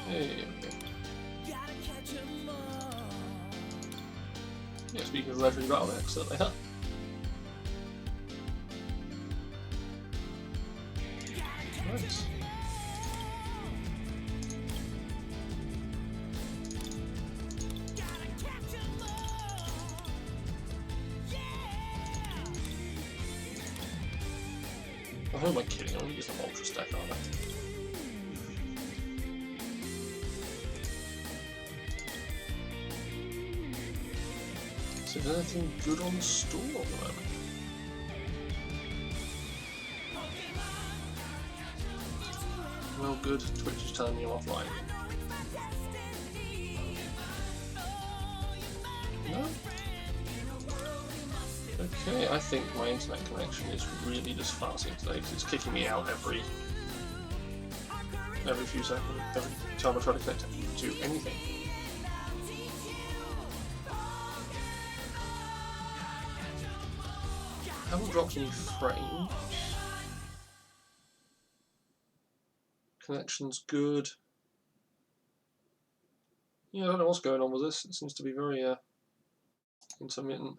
Hey, okay. Yeah, speaking of legendary battle decks, so they are. Right. Oh, who am I kidding? I'm going to use some Ultra Stack, aren't I? So is there anything good on the store at the moment? Well, good. Twitch is telling me I'm offline. No? Okay, I think my internet connection is really just farting today because it's kicking me out every few seconds, every time I try to connect to anything. I haven't dropped any frames. Connection's good. Yeah, I don't know what's going on with this. It seems to be very intermittent.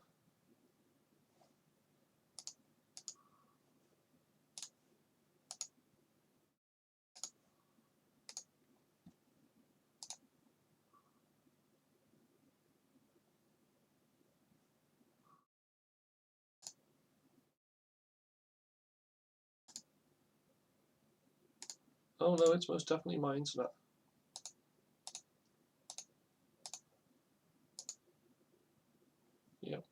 Oh no, it's most definitely my internet. Yep.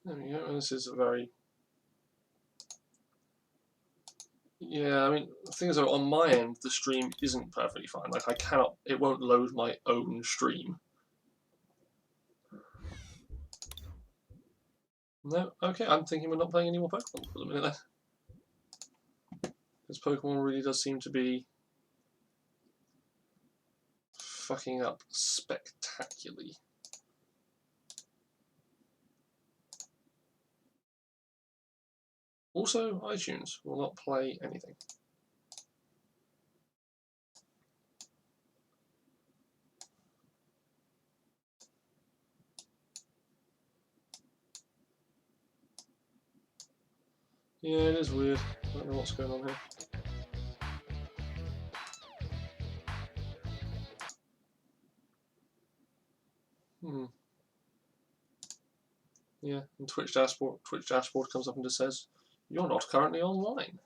There we go. This is a very... Yeah, I mean, the thing is, on my end, the stream isn't perfectly fine. Like, I cannot... It won't load my own stream. No? Okay, I'm thinking we're not playing any more Pokemon for the minute then. Because Pokemon really does seem to be fucking up spectacularly. Also, iTunes will not play anything. Yeah, it is weird. I don't know what's going on here. Yeah, and Twitch dashboard comes up and just says, "You're not currently online."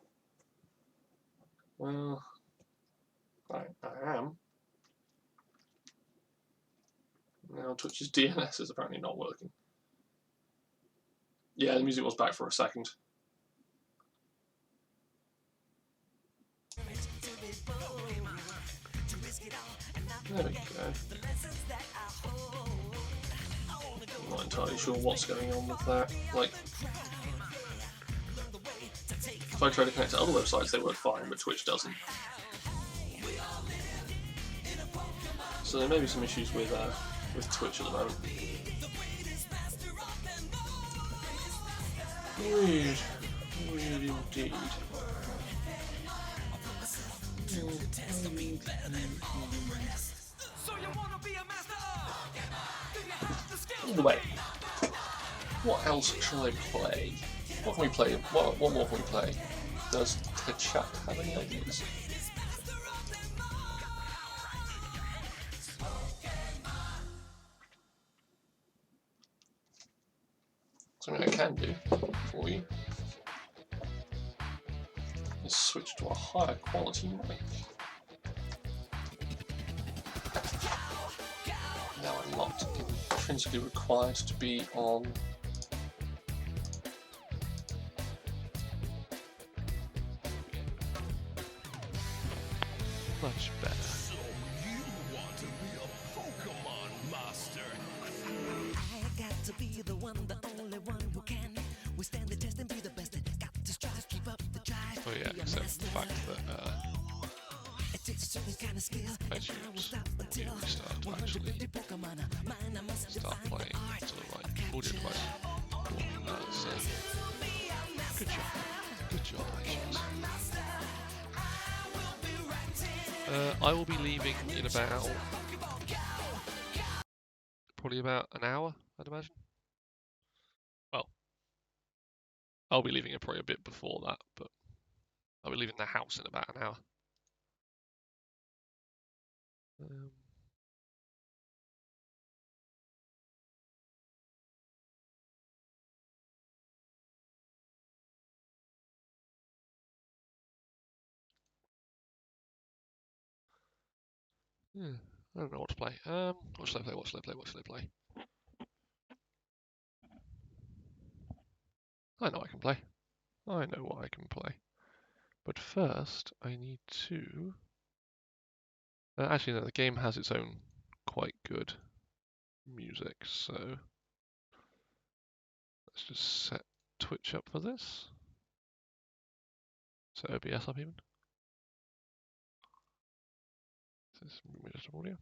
Well, I am. Now Twitch's DNS is apparently not working. Yeah, the music was back for a second. There we go. I'm not entirely sure what's going on with that. Like, if I try to connect to other websites, they work fine, but Twitch doesn't. So there may be some issues with Twitch at the moment. Weird. Weird indeed. Either way, what else shall I play? What can we play? What more can we play? Does the chat have any ideas? Something I can do for you is switch to a higher quality mic. Now I'm not intrinsically required to be on Much better. So you want to be a Pokemon master? I got to be the one, the only one who can withstand the test and be the best. Got to strive, keep up the drive. Oh yeah, be a except master. the fact that It takes a certain kind of skill, and I will stop until we start to 150 Pokemon are mine. I must start define playing the art to the of right audio capture. device. That's, good job. Good job, Patience. I will be leaving in about probably about an hour, I'd imagine. Well, I'll be leaving it probably a bit before that, but I'll be leaving the house in about an hour. I don't know what to play. What should I play? What should I play? What should I play? I know I can play. I know what I can play. But first, I need to... actually, no, the game has its own quite good music, so... Let's just set Twitch up for this. So OBS up even. This is just audio.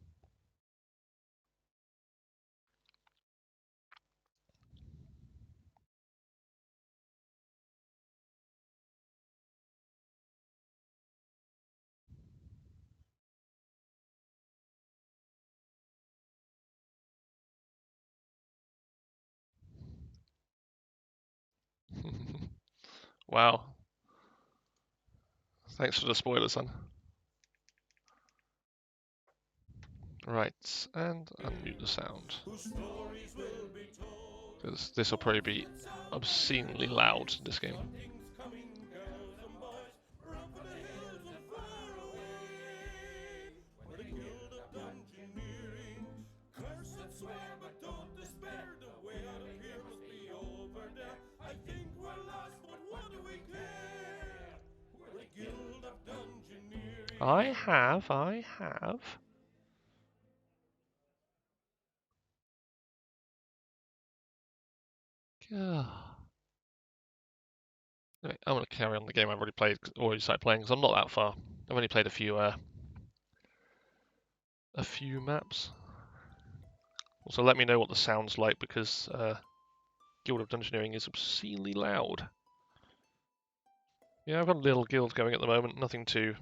Wow. Thanks for the spoiler, son. Right, and unmute the sound. Because this will probably be obscenely loud, this game. I have. Anyway, I'm going to carry on the game I've already played, already started playing, because I'm not that far. I've only played a few maps. Also, let me know what the sound's like, because Guild of Dungeoneering is obscenely loud. Yeah, I've got a little guild going at the moment, nothing too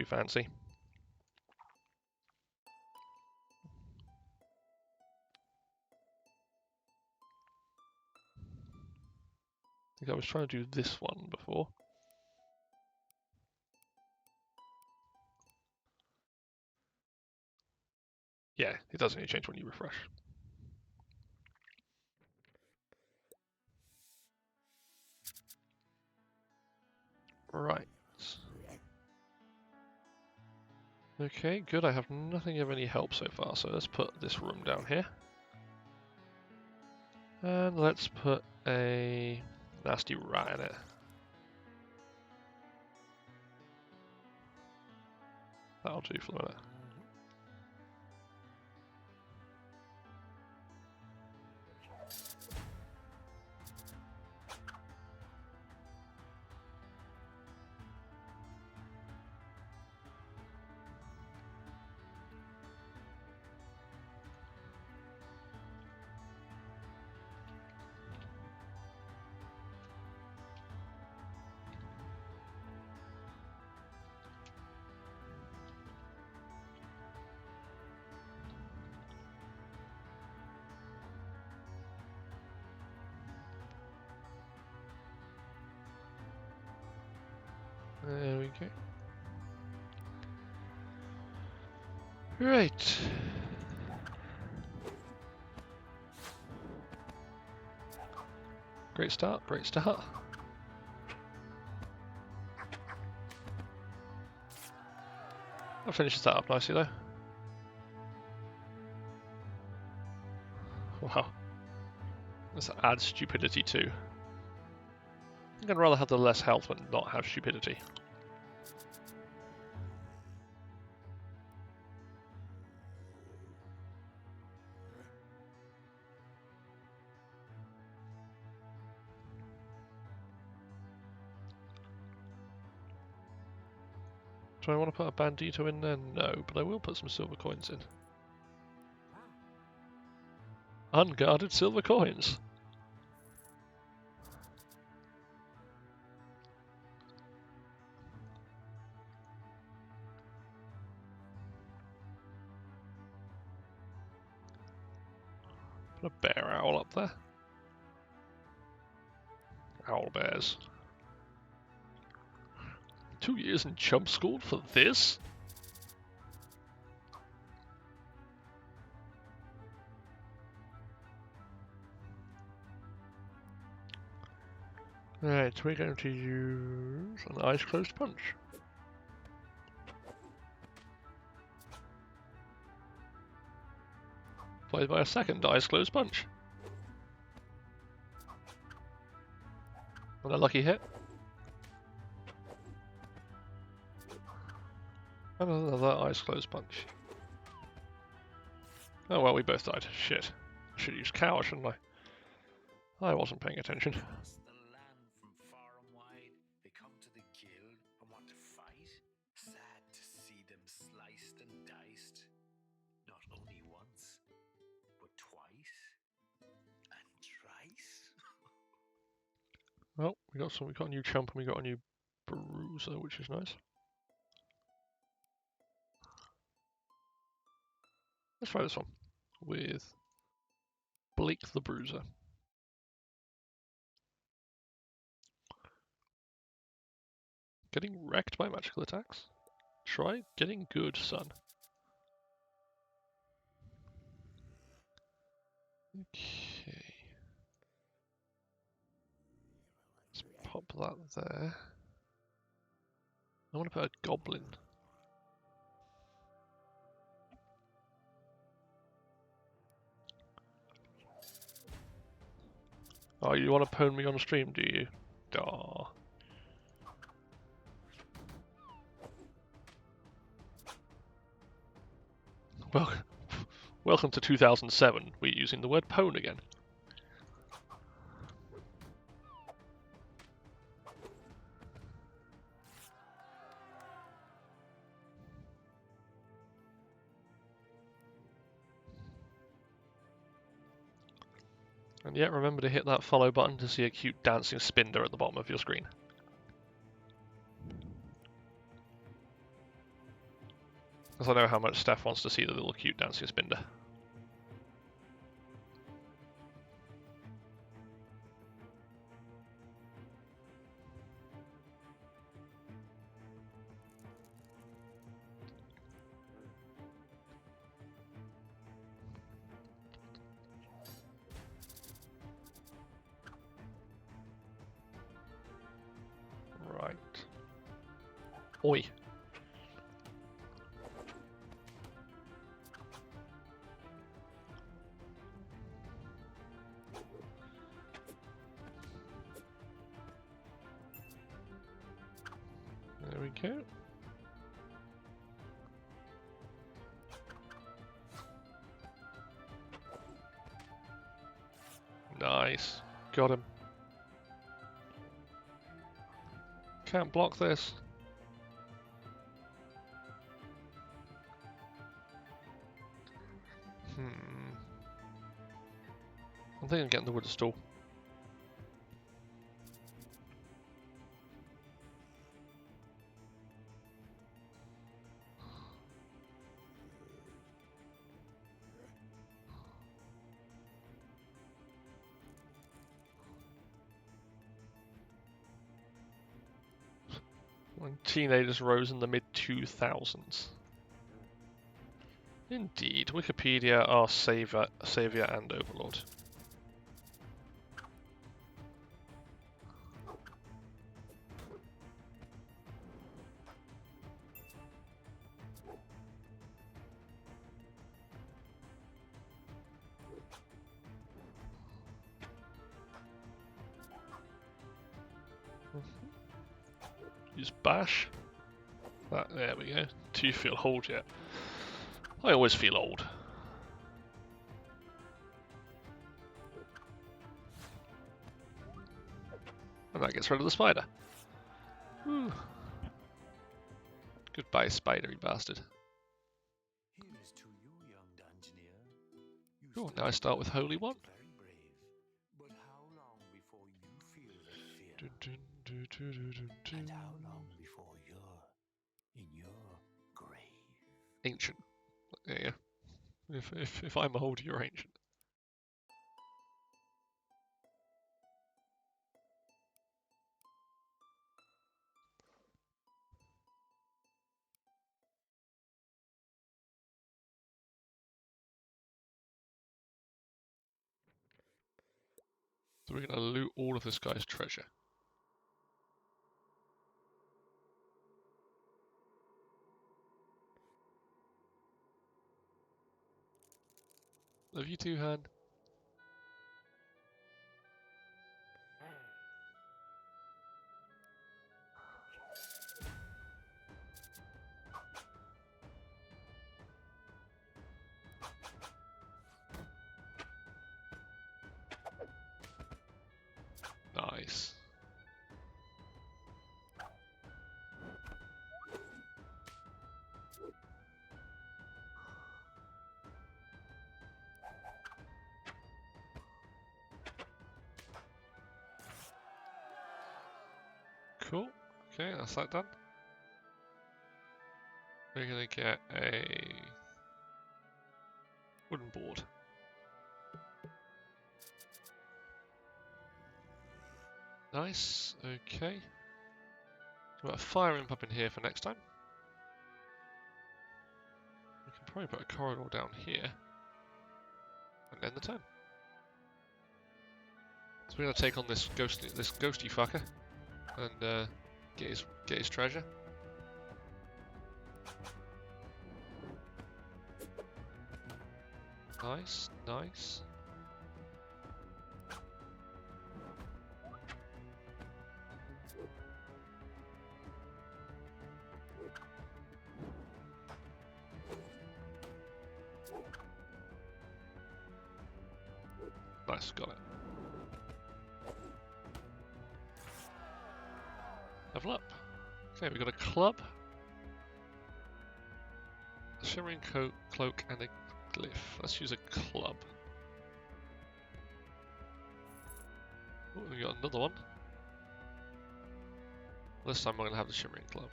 fancy. I think I was trying to do this one before. Yeah, it doesn't really change when you refresh. Right. Okay, good. I have nothing of any help so far, so let's put this room down here. And let's put a nasty rat in it. That'll do for the minute. There we go. Right. Great start, great start. That finishes that up nicely though. Wow. Let's add stupidity too. I'm going to rather have the less health but not have stupidity. Do I want to put a bandito in there? No, but I will put some silver coins in. Unguarded silver coins. Put a bear owl up there. Owl bears. 2 years in chump school for this? Right, we're going to use an eyes closed punch. Followed by a second eyes closed punch. And a lucky hit. And another eyes closed punch. Oh well, we both died. Shit. I should use cow, shouldn't I? I wasn't paying attention. Across the land from far and wide, they come to the guild and want to fight. Sad to see them sliced and diced. Not only once, but twice and thrice. Well, we got a new chump and we got a new bruiser, which is nice. Let's try this one with Blake the Bruiser. Getting wrecked by magical attacks? Try getting good, son. Okay. Let's pop that there. I want to put a goblin. Oh, you want to pwn me on stream, do you? Duh. Well, welcome to 2007. We're using the word pwn again. And yet remember to hit that follow button to see a cute dancing spinder at the bottom of your screen. Because I know how much Steph wants to see the little cute dancing spinder. Right. Oi. There we go. Nice. Got him. Can't block this. I think I'm getting the wood stall. When teenagers rose in the mid-2000s. Indeed, Wikipedia, our savior and overlord. Use bash. There we go. Do you feel old yet? I always feel old. And that gets rid of the spider. Whew. Goodbye, spidery bastard. Here's to you, young Dungeoneer. You Cool, still now I start with Holy look One. very brave. But how long before you feel the fear? Dun, dun, dun, dun, dun, dun, dun. And how long before you're in your grave? Ancient. Yeah. If I'm old, you're ancient. So we're gonna loot all of this guy's treasure. Love you too, Han. Nice. Cool. Okay, that's that done. We're gonna get a wooden board. Nice. Okay. We've got a fire imp up in here for next time. We can probably put a corridor down here. And end the turn. So we're gonna take on this ghosty fucker and get his treasure. Nice, nice. Nice, got it. Level up. Okay, we've got a club, a shimmering cloak, and a glyph. Let's use a club. Oh, we got another one. This time we're gonna have the shimmering cloak.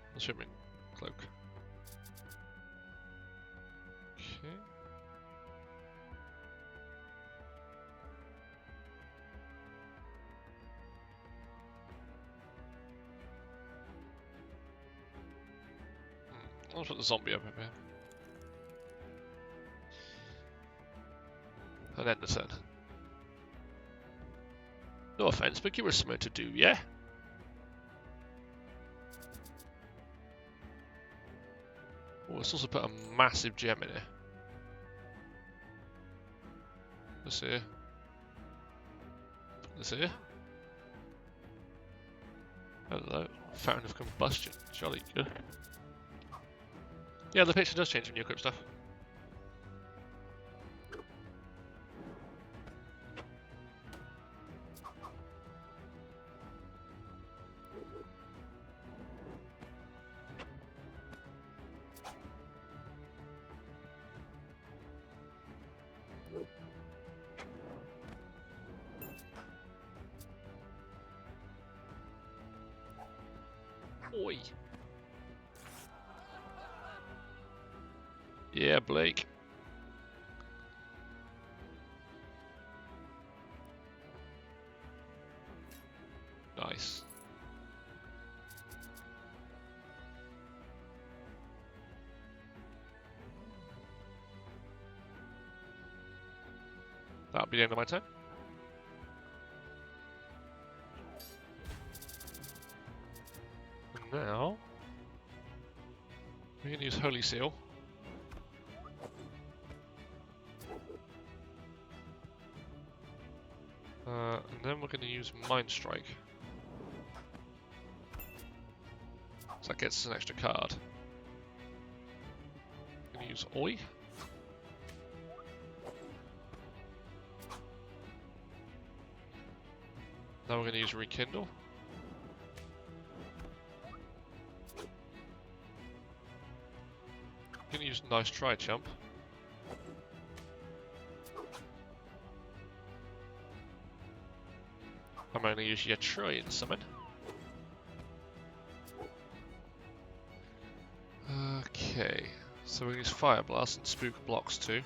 Okay. I'll put the zombie up here. And end the turn. No offense, but give us something to do, yeah? Oh, let's also put a massive gem in here. This here. This here. Hello. Fountain of combustion. Jolly good. Yeah, the picture does change when you equip stuff. Oi. Yeah, Blake. Nice. That'll be the end of my turn. And now we're going to use Holy Seal. And then we're going to use Mind Strike. So that gets us an extra card. Going to use Oi. Now we're going to use Rekindle. Gonna use nice try, chump. I'm only using a try and summon. Okay, so we use Fire Blast and Spook blocks too.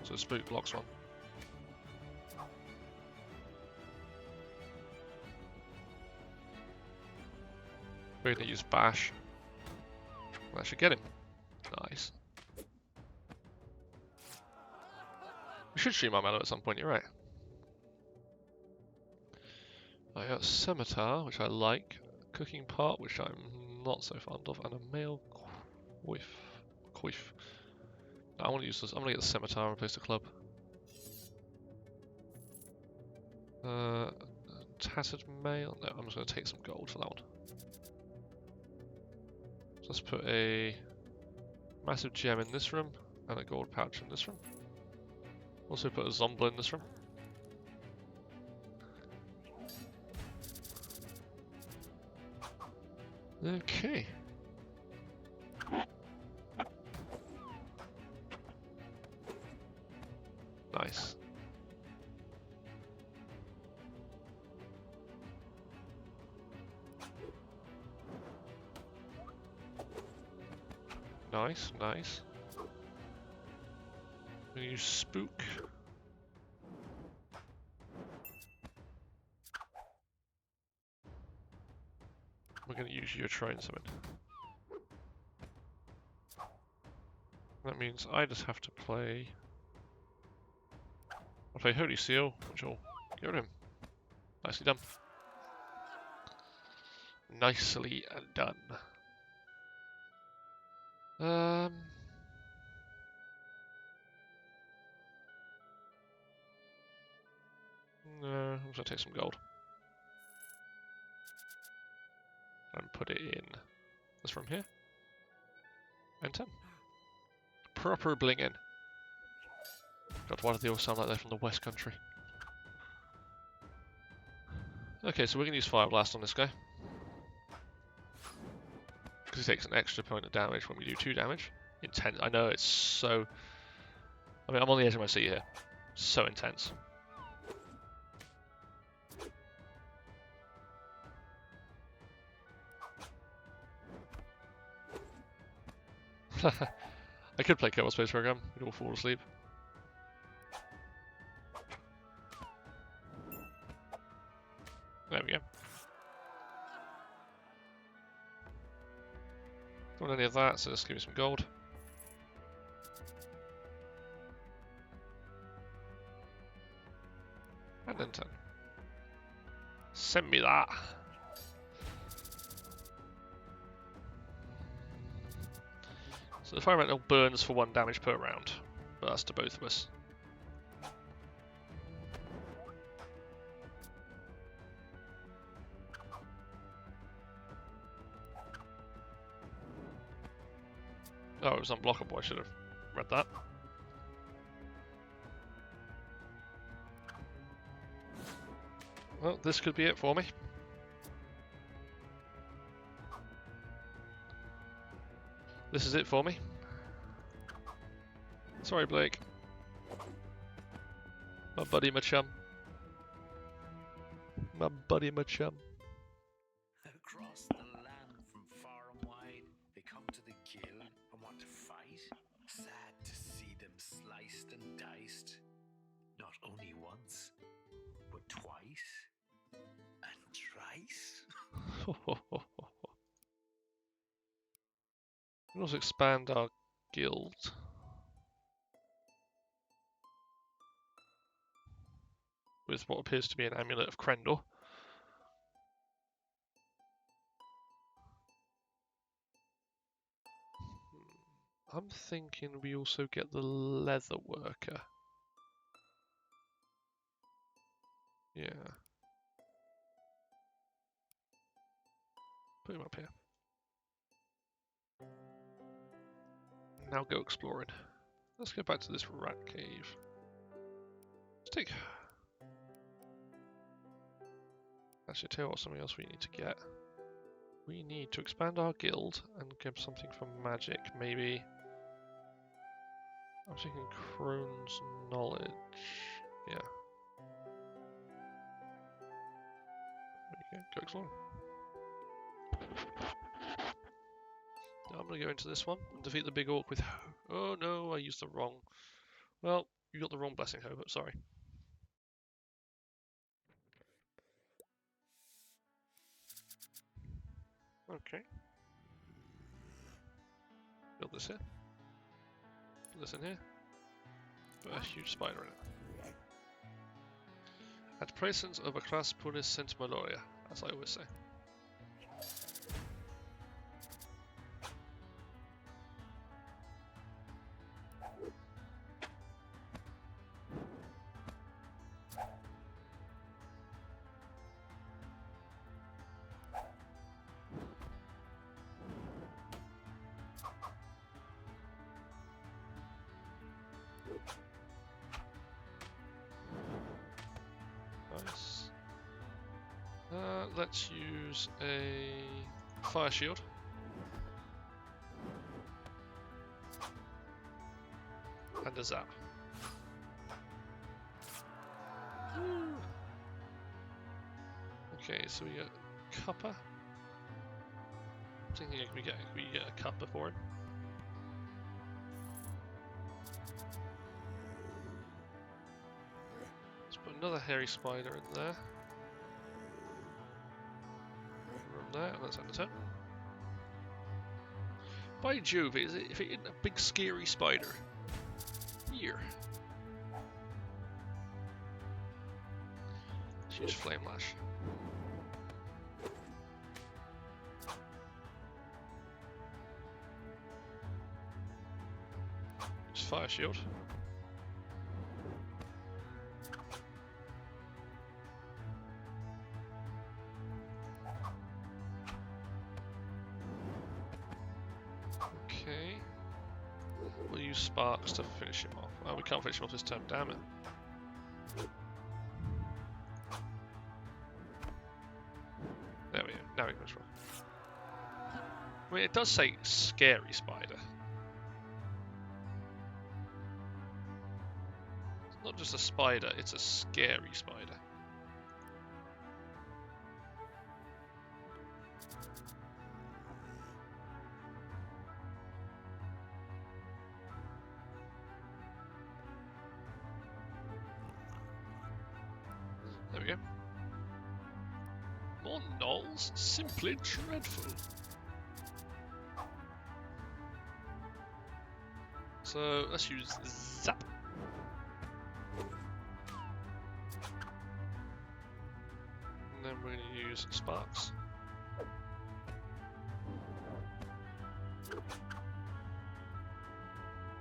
So Spook blocks one. We're gonna use Bash. That should get him. Nice. We should stream our Mellow at some point, you're right. I got Scimitar, which I like, Cooking Pot, which I'm not so fond of, and a Male Coif. No, I want to use this. I'm gonna get the Scimitar and replace the club. Tattered Mail. No, I'm just gonna take some gold for that one. So let's put a massive gem in this room and a gold pouch in this room. Also put a Zombla in this room. Okay. Nice. Nice, nice. I'm gonna use Spook. We're gonna use your try and summon. That means I just have to play. I'll play Holy Seal, which will get rid of him. Nicely done. Nicely done. No, I'm just gonna take some gold. And put it in this room here. And 10. Proper bling in. God, why do they all sound like they're from the West Country? Okay, so we're going to use Fire Blast on this guy. Because he takes an extra point of damage when we do 2 damage. Intense. I know, it's so... I mean, I'm on the edge of my seat here. So intense. I could play Kerbal Space Program. We'd all fall asleep. There we go. Don't want any of that, so just give me some gold. And then 10. Send me that. So the Fire Elemental burns for 1 damage per round, but that's to both of us. Oh, it was unblockable, I should have read that. Well, this could be it for me. This is it for me. Sorry, Blake. My buddy, my chum. My buddy, my chum. Across the land from far and wide, they come to the guild and want to fight. Sad to see them sliced and diced. Not only once, but twice and thrice. We'll also expand our guild. With what appears to be an Amulet of Krendor. I'm thinking we also get the Leather Worker. Yeah. Put him up here. Now go exploring. Let's go back to this rat cave. Let's take... Actually, tell you what, something else we need to get. We need to expand our guild and get something from magic. Maybe I'm thinking Crone's knowledge. Yeah. There you go. Go explore. Now I'm gonna go into this one and defeat the big orc with. Oh no, I used the wrong. Well, you got the wrong blessing, Hobart. Sorry. Okay. Build this here. Put this in here. Put a huge spider in it. At presence of a class punis sent Maloria, as I always say. Nice. Let's use a fire shield. And a zap. Woo. Okay, so we get Cuppa. I'm thinking, can we get a Cuppa for him? Let's put another hairy spider in there. Room there, and let's end the turn. By Jove, if it isn't a big scary spider. Here. Let's use Flame Lash. Use Fire Shield. Okay. We'll use Sparks to finish him off. Oh, we can't finish him off this turn, damn it. There we go, now we can finish him off. I mean, it does say scary spider. It's not just a spider, it's a scary spider. There we go. More gnolls? Simply dreadful. So let's use Zap. And then we're going to use Sparks.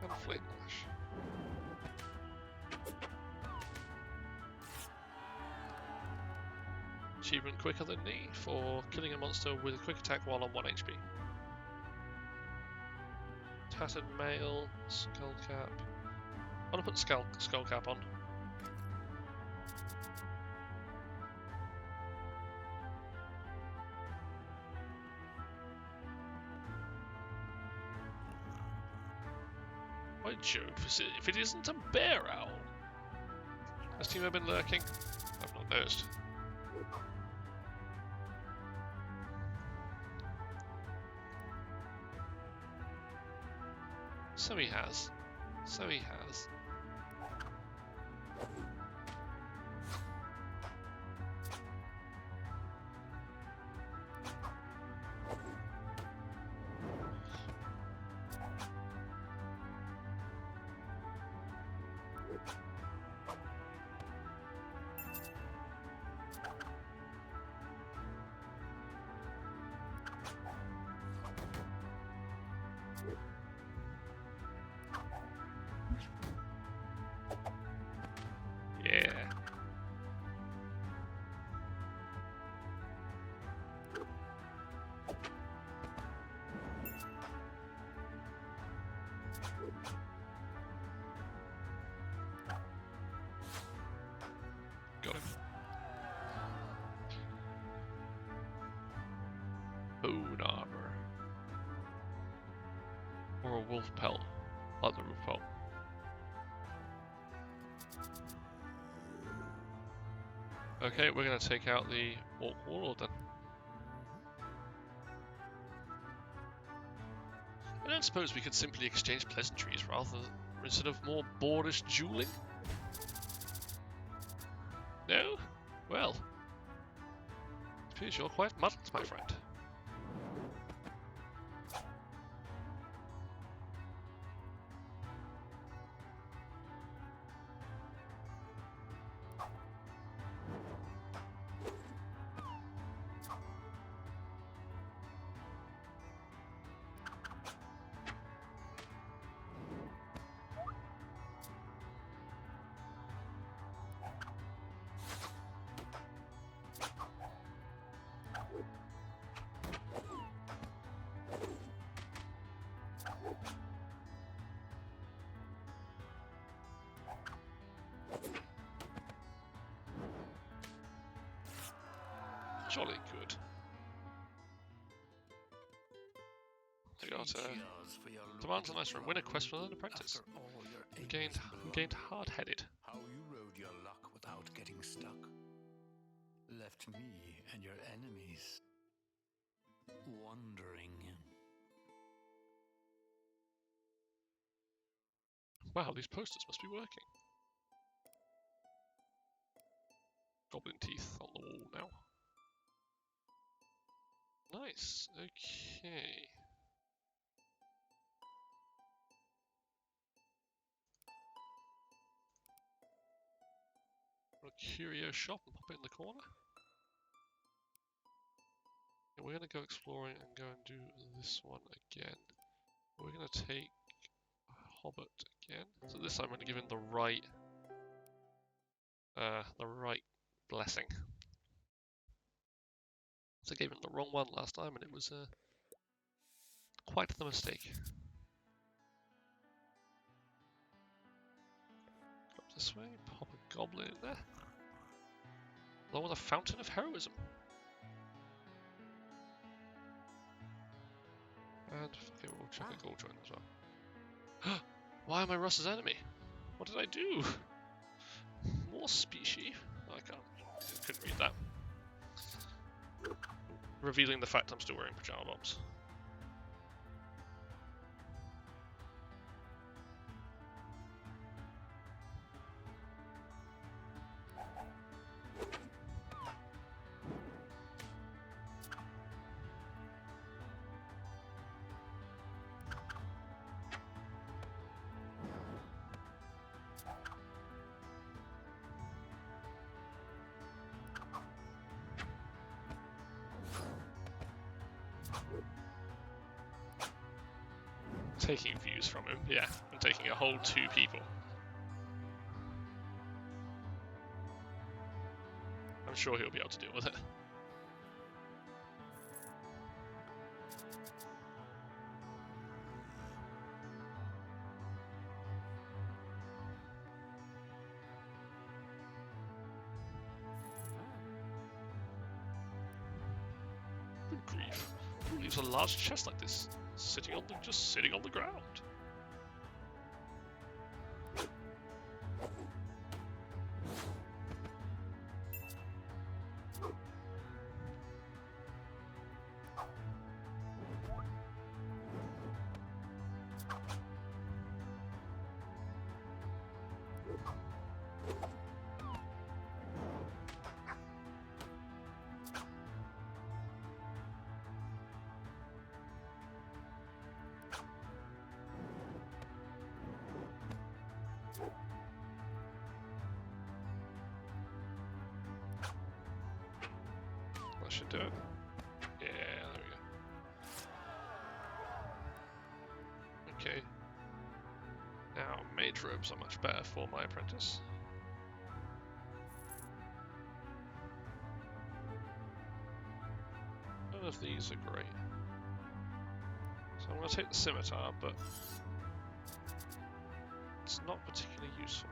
And Flame Lash. Achievement Quicker Than Me for killing a monster with a quick attack while on 1 HP. Tattered Mail, Skullcap. I'm gonna put Skullcap on. By Jove, if it isn't a bear owl. Has Timo been lurking? I've not noticed. So he has. So he has. Yeah. Got him. Bone armor. Or a wolf pelt. Like the wolf pelt. Okay, we're going to take out the Orc Warlord then. I don't suppose we could simply exchange pleasantries instead of more boorish dueling? No? Well, it appears you're quite muddled, my friend. Jolly good. They got Cheers for your demands a loyal nice room. Win a quest for an brother apprentice. after all your Who endless gained blood. hard-headed. How you rode your luck without getting stuck. Left me and your enemies wondering. Wow, these posters must be working. Goblin teeth on the wall now. Nice. Okay. Got a curio shop and pop it in the corner. Yeah, we're gonna go exploring and go and do this one again. We're gonna take Hobbit again. So this time I'm gonna give him the right blessing. So I gave him the wrong one last time and it was quite the mistake. Go up this way, pop a goblin in there. Lower the Fountain of Heroism. And okay, we'll check a gold join as well. Why am I Russ's enemy? What did I do? More species? I couldn't read that. Revealing the fact I'm still wearing pajama bombs. Taking views from him, yeah, and taking a whole 2 people. I'm sure he'll be able to deal with it. Good grief. Who leaves a large chest like this just sitting on the ground? That should do it. Yeah, there we go. Okay. Now, mage robes are much better for my apprentice. None of these are great. So I'm going to take the scimitar, but it's not particularly useful.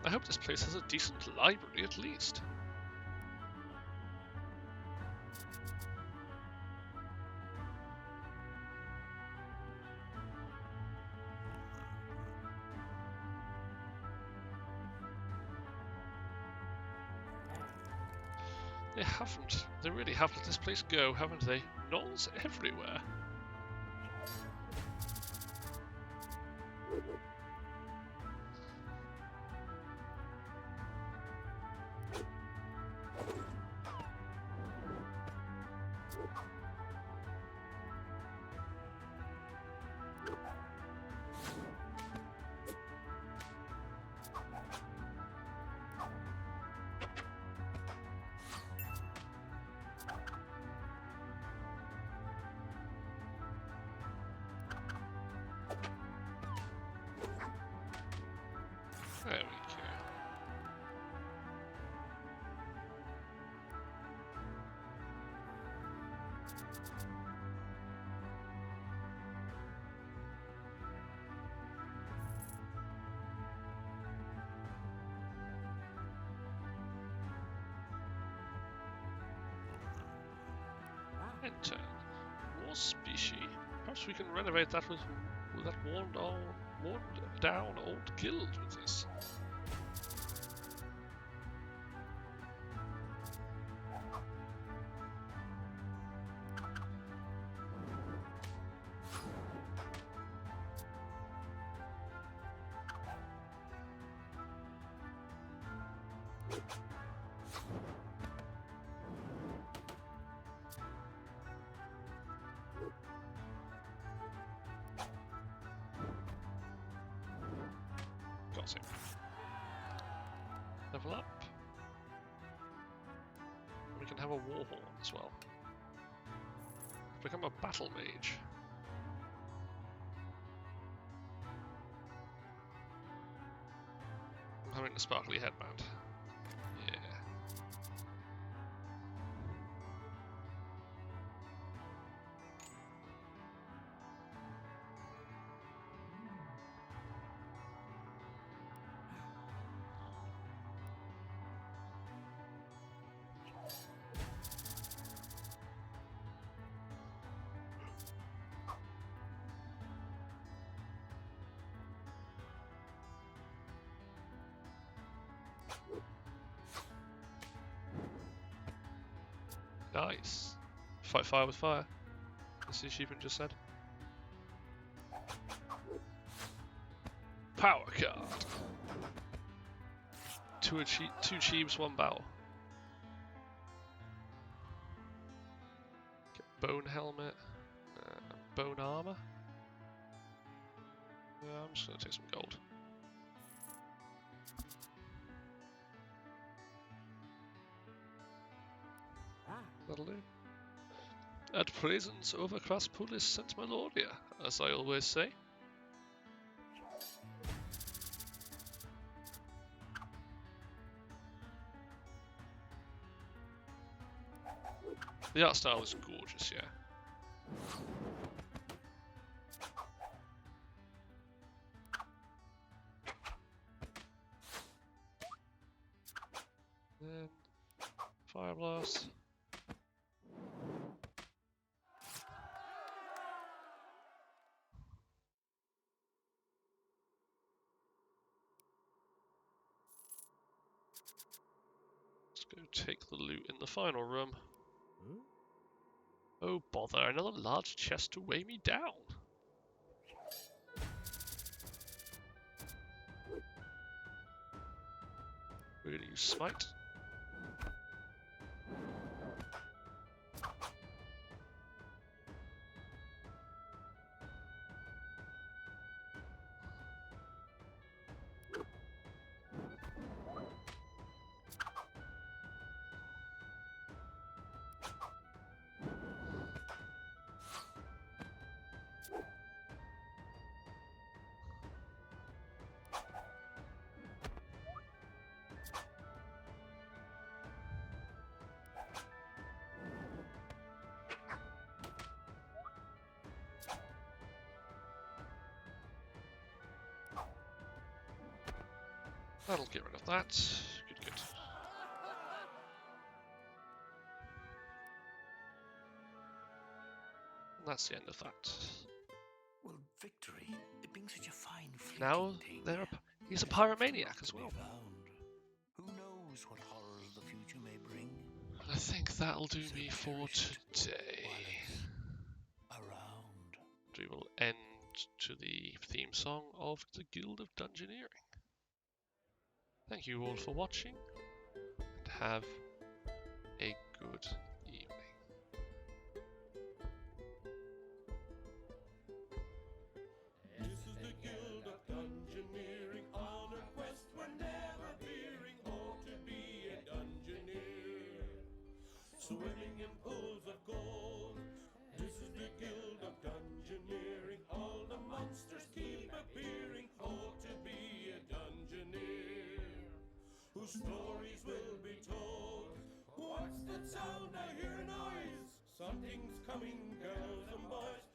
I hope this place has a decent library at least. They haven't. They really have let this place go, haven't they? Gnolls everywhere. There we go. Enter. More species. Perhaps we can renovate that with that worn down old guild with this. Got him. Level up. We can have a warhorn as well. Become a battle mage. I'm having a sparkly headband. Yeah. Nice. Fight fire with fire. As the achievement just said. Power card. Two achieves, one battle. Get bone helmet. Bone armor. Yeah, I'm just gonna take some gold. That'll do. At present, Overcross Pulis St. Melodia, as I always say. The art style is gorgeous, yeah. Then Fire Blast. Let's go take the loot in the final room. Oh bother, another large chest to weigh me down. We're gonna use Smite. That'll get rid of that. Good, good. And that's the end of that. Well, victory, it being such a fine Now fleeting thing. he's a there's often pyromaniac lot as to be well. found. Who knows what horrors the future may bring? I think that'll do So me for perish it today. while it's around. We will end to the theme song of the Guild of Dungeoneering. Thank you all for watching, and have a good evening. This is the Guild of Dungeoneering. On a quest we're never veering. Oh, to be a Dungeoneer. Swimming in pools of gold. This is the Guild of Dungeoneering. All the monsters keep appearing. Oh, to be a Dungeoneer. Whose stories will be told. What's that sound? I hear a noise. Something's coming, girls and boys.